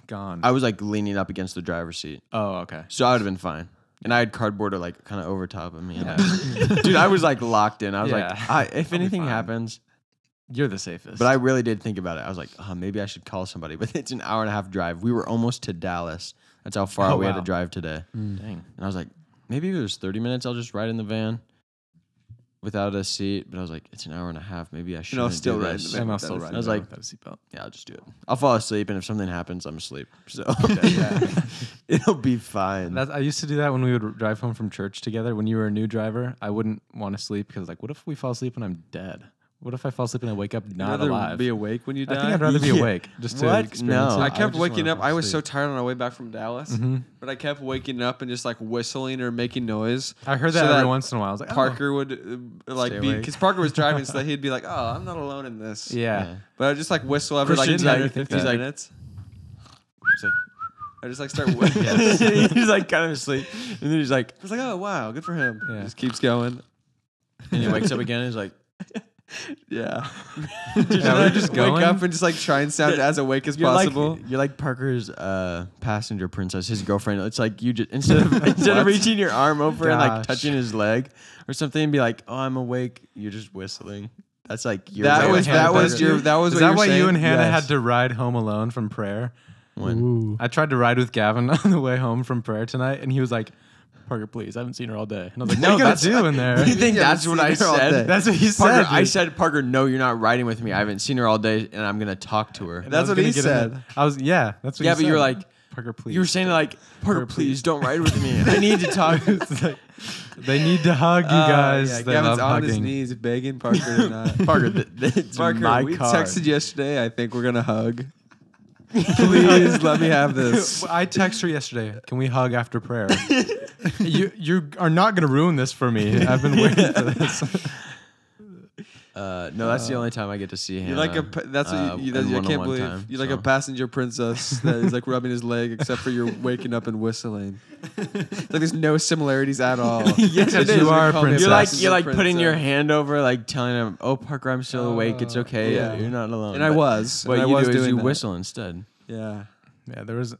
Gone. I was like leaning up against the driver's seat, Oh, okay. so I would have been fine. And I had cardboard like kind of over top of me. Dude, I was like locked in. I was Yeah. like, if I'll be anything fine. happens. You're the safest. But I really did think about it. I was like, maybe I should call somebody. But it's an hour and a half drive. We were almost to Dallas. That's how far Oh, we had to wow. drive today. Dang. And I was like, maybe if it was 30 minutes, I'll just ride in the van without a seat. But I was like, it's an hour and a half. Maybe I should. I'll still ride in the this. van. And I'll without still a ride. I was there like- without a seatbelt. Yeah, I'll just do it. I'll fall asleep, and if something happens, I'm asleep. So it'll be fine. I used to do that when we would drive home from church together. When you were a new driver, I wouldn't want to sleep because, like, what if we fall asleep and I'm dead? What if I fall asleep and I wake up not Rather alive? be awake when you die. I think I'd rather be Yeah. awake just to What? experience No. it. I kept just waking wanna up. fall I was so asleep. tired on our way back from Dallas, Mhm. but I kept waking up and just like whistling or making noise. I heard so that every that once in a while. I was like, Parker would like Stay be awake. because Parker was driving, so that he'd be like, "Oh, I'm not alone in this." Yeah. But I just like whistle every Christian's like like- 10 or 15 he's like- minutes. He's like, I just like start. I he's like kind of asleep, and then he's like, was like, "Oh wow, good for him." Yeah. Just keeps going. and he wakes up again. And he's like, Yeah. Yeah, we're just wake going. up and just like try and sound as awake as possible. You're like Parker's passenger princess, his girlfriend. It's like you just instead of reaching your arm over and like Gosh. touching his leg or something, and be like, "Oh, I'm awake." You're just whistling. That's like your That way was of that Hannah was Parker. your that was Is what that you were why saying? you and Hannah Yes. had to ride home alone from prayer? When Ooh. I tried to ride with Gavin on the way home from prayer tonight, and he was like, "Parker, please, I haven't seen her all day." And I was like, No, "What are you that's- gonna do in there?" You think You that's haven't what I seen her all day. said? That's what he Parker, said. I dude. said, Parker, no, you're not riding with me. I haven't seen her all day, and I'm gonna talk to her. And I That's was what gonna he get in said. it. I was, yeah, that's what. Yeah, you but you were said. like, Parker, please. you were saying like, Parker, please don't ride with me. I need to talk. It's like, they need to hug you guys. Yeah, they Gavin's love on his hugging. knees begging Parker to not. Parker, it's Parker, my we car. texted yesterday. I think we're gonna hug. Please let me have this. I texted her yesterday. Can we hug after prayer? you are not going to ruin this for me. I've been waiting for this. No, that's the only time I get to see him. You're like a. That's what you. That's, I can't believe you're like a passenger princess that is like rubbing his leg, except for you're waking up and whistling. It's like there's no similarities at all. Yes, But it is. you are a Call me princess. You're like passenger putting your princess. hand over, like telling him, "Oh, Parker, I'm still awake. It's okay. yeah. You're not alone." And I was. What and I you was do is doing you that. whistle instead. Yeah. Yeah, there was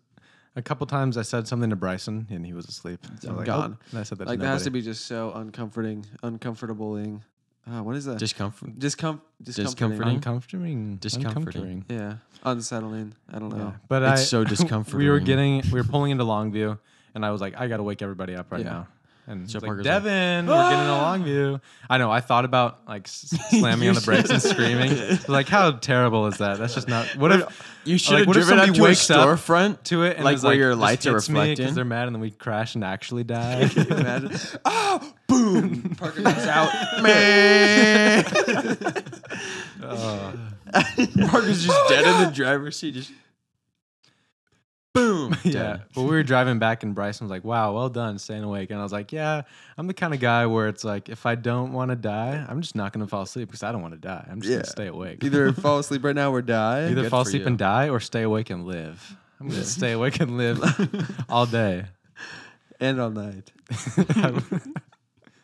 a couple times I said something to Bryson and he was asleep. So I was like, Gone. "Oh," and I said that Like to that has to nobody. be just so uncomfortabling. What is that? Discomfort. Discomforting. Uncomforting. Discomforting. Yeah. Unsettling. I don't know. Yeah. But It's so discomforting. we were pulling into Longview, and I was like, I gotta wake everybody up right Yeah. now. And So he's like, Parker's like, Devin, we're getting along with you. I know. I thought about like slamming on the brakes and screaming. Like, how terrible is that? That's just not. What if You should have what if driven up somebody to a wakes up storefront to it and like is where like, your just lights are hits me reflecting. because they're mad and then we crash and actually die? Imagine. Oh, boom! Parker goes out. Man, Oh. Parker's just dead in the driver's seat. Just boom. Yeah. Dead. But we were driving back and Bryson was like, wow, well done staying awake. And I was like, yeah, I'm the kind of guy where it's like, if I don't want to die, I'm just not going to fall asleep because I don't want to die. I'm just going Yeah. to stay awake. Either fall asleep right now or die. Either Good fall for asleep you. and die or stay awake and live. I'm going to stay awake and live all day. And all night.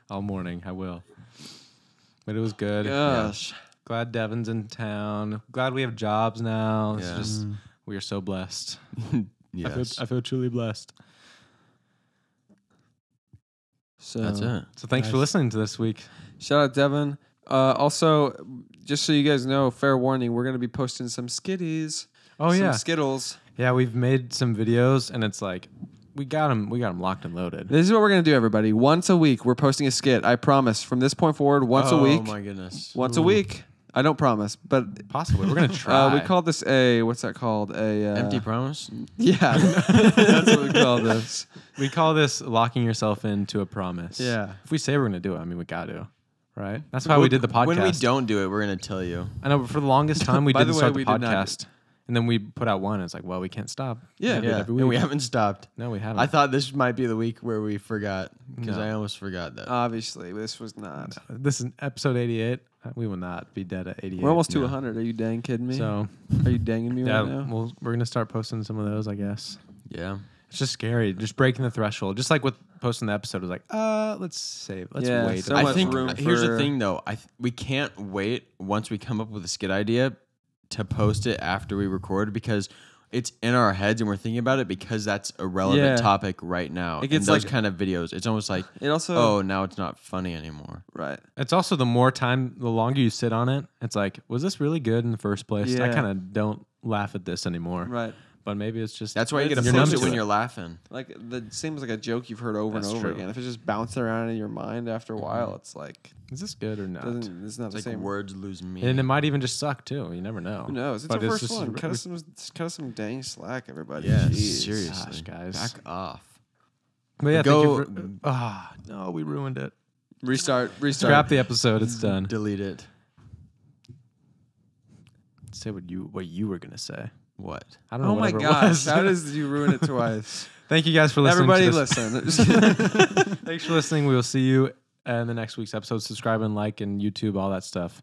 All morning, I will. But it was good. Gosh. Glad Devin's in town. Glad we have jobs now. It's Yeah. just, we are so blessed. Yes. I feel truly blessed. So That's it. So thanks for Nice. listening to this week. Shout out Devin. Also, just so you guys know, fair warning, we're gonna be posting some skitties. Oh some yeah, Skittles. yeah. We've made some videos, and it's like we got them locked and loaded. This is what we're gonna do, everybody. Once a week, we're posting a skit. I promise. From this point forward, once a week. Oh my goodness. Once a week. I don't promise, but Possibly, we're gonna try. we call this a what's that called? A Empty promise. Yeah, that's what we call this. We call this locking yourself into a promise. Yeah. If we say we're gonna do it, I mean we got to, right? That's why we did the podcast. When we don't do it, we're gonna tell you. I know, but for the longest time we By didn't the way, start the we did not podcast, and then we put out one. And it's like, well, we can't stop. Yeah. We do it Yeah, every and we week. haven't stopped. No, we haven't. I thought this might be the week where we forgot because No. I almost forgot that. Obviously, this was not. This is episode 88. We will not be dead at 88. We're almost to Yeah. 100. Are you dang kidding me? So Are you danging me yeah, right now? we're gonna start posting some of those, I guess. Yeah. It's just scary, just breaking the threshold. Just like with posting the episode, it was like, let's save, let's Yeah, wait. so I much think room here's for- the thing though. We can't wait once we come up with a skit idea to post it after we record because it's in our heads and we're thinking about it because that's a relevant Yeah. topic right now. It gets in those like- kind of videos. It's almost like, It also. oh, now it's not funny anymore. Right. It's also the more time, the longer you sit on it, it's like, was this really good in the first place? I Yeah. kind of don't laugh at this anymore. Right. But maybe it's just That's why you It's gotta you're numb post it to when it. you're laughing. Like the seems like a joke you've heard over That's and over true. again. If it's just bouncing around in your mind after a while, it's like Is this good or not? it's not It's the like same. words lose meaning. And it might even just suck too. You never know. Who knows? It's But our first just- one. Cut us some dang slack, everybody. yeah, Jeez. seriously, Gosh, guys. back off. But yeah, Go- thank you for, no, we ruined it. Restart. Scrap the episode. It's done. Delete it. Say what you were gonna say. What? I don't know. Oh my whatever it gosh! was. How does you ruin it twice? Thank you guys for listening. Everybody, to this. listen. Thanks for listening. We will see you in the next week's episode. Subscribe and like and YouTube, all that stuff.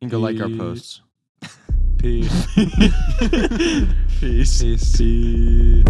You can go like our Peace. posts. Peace. Peace. Peace.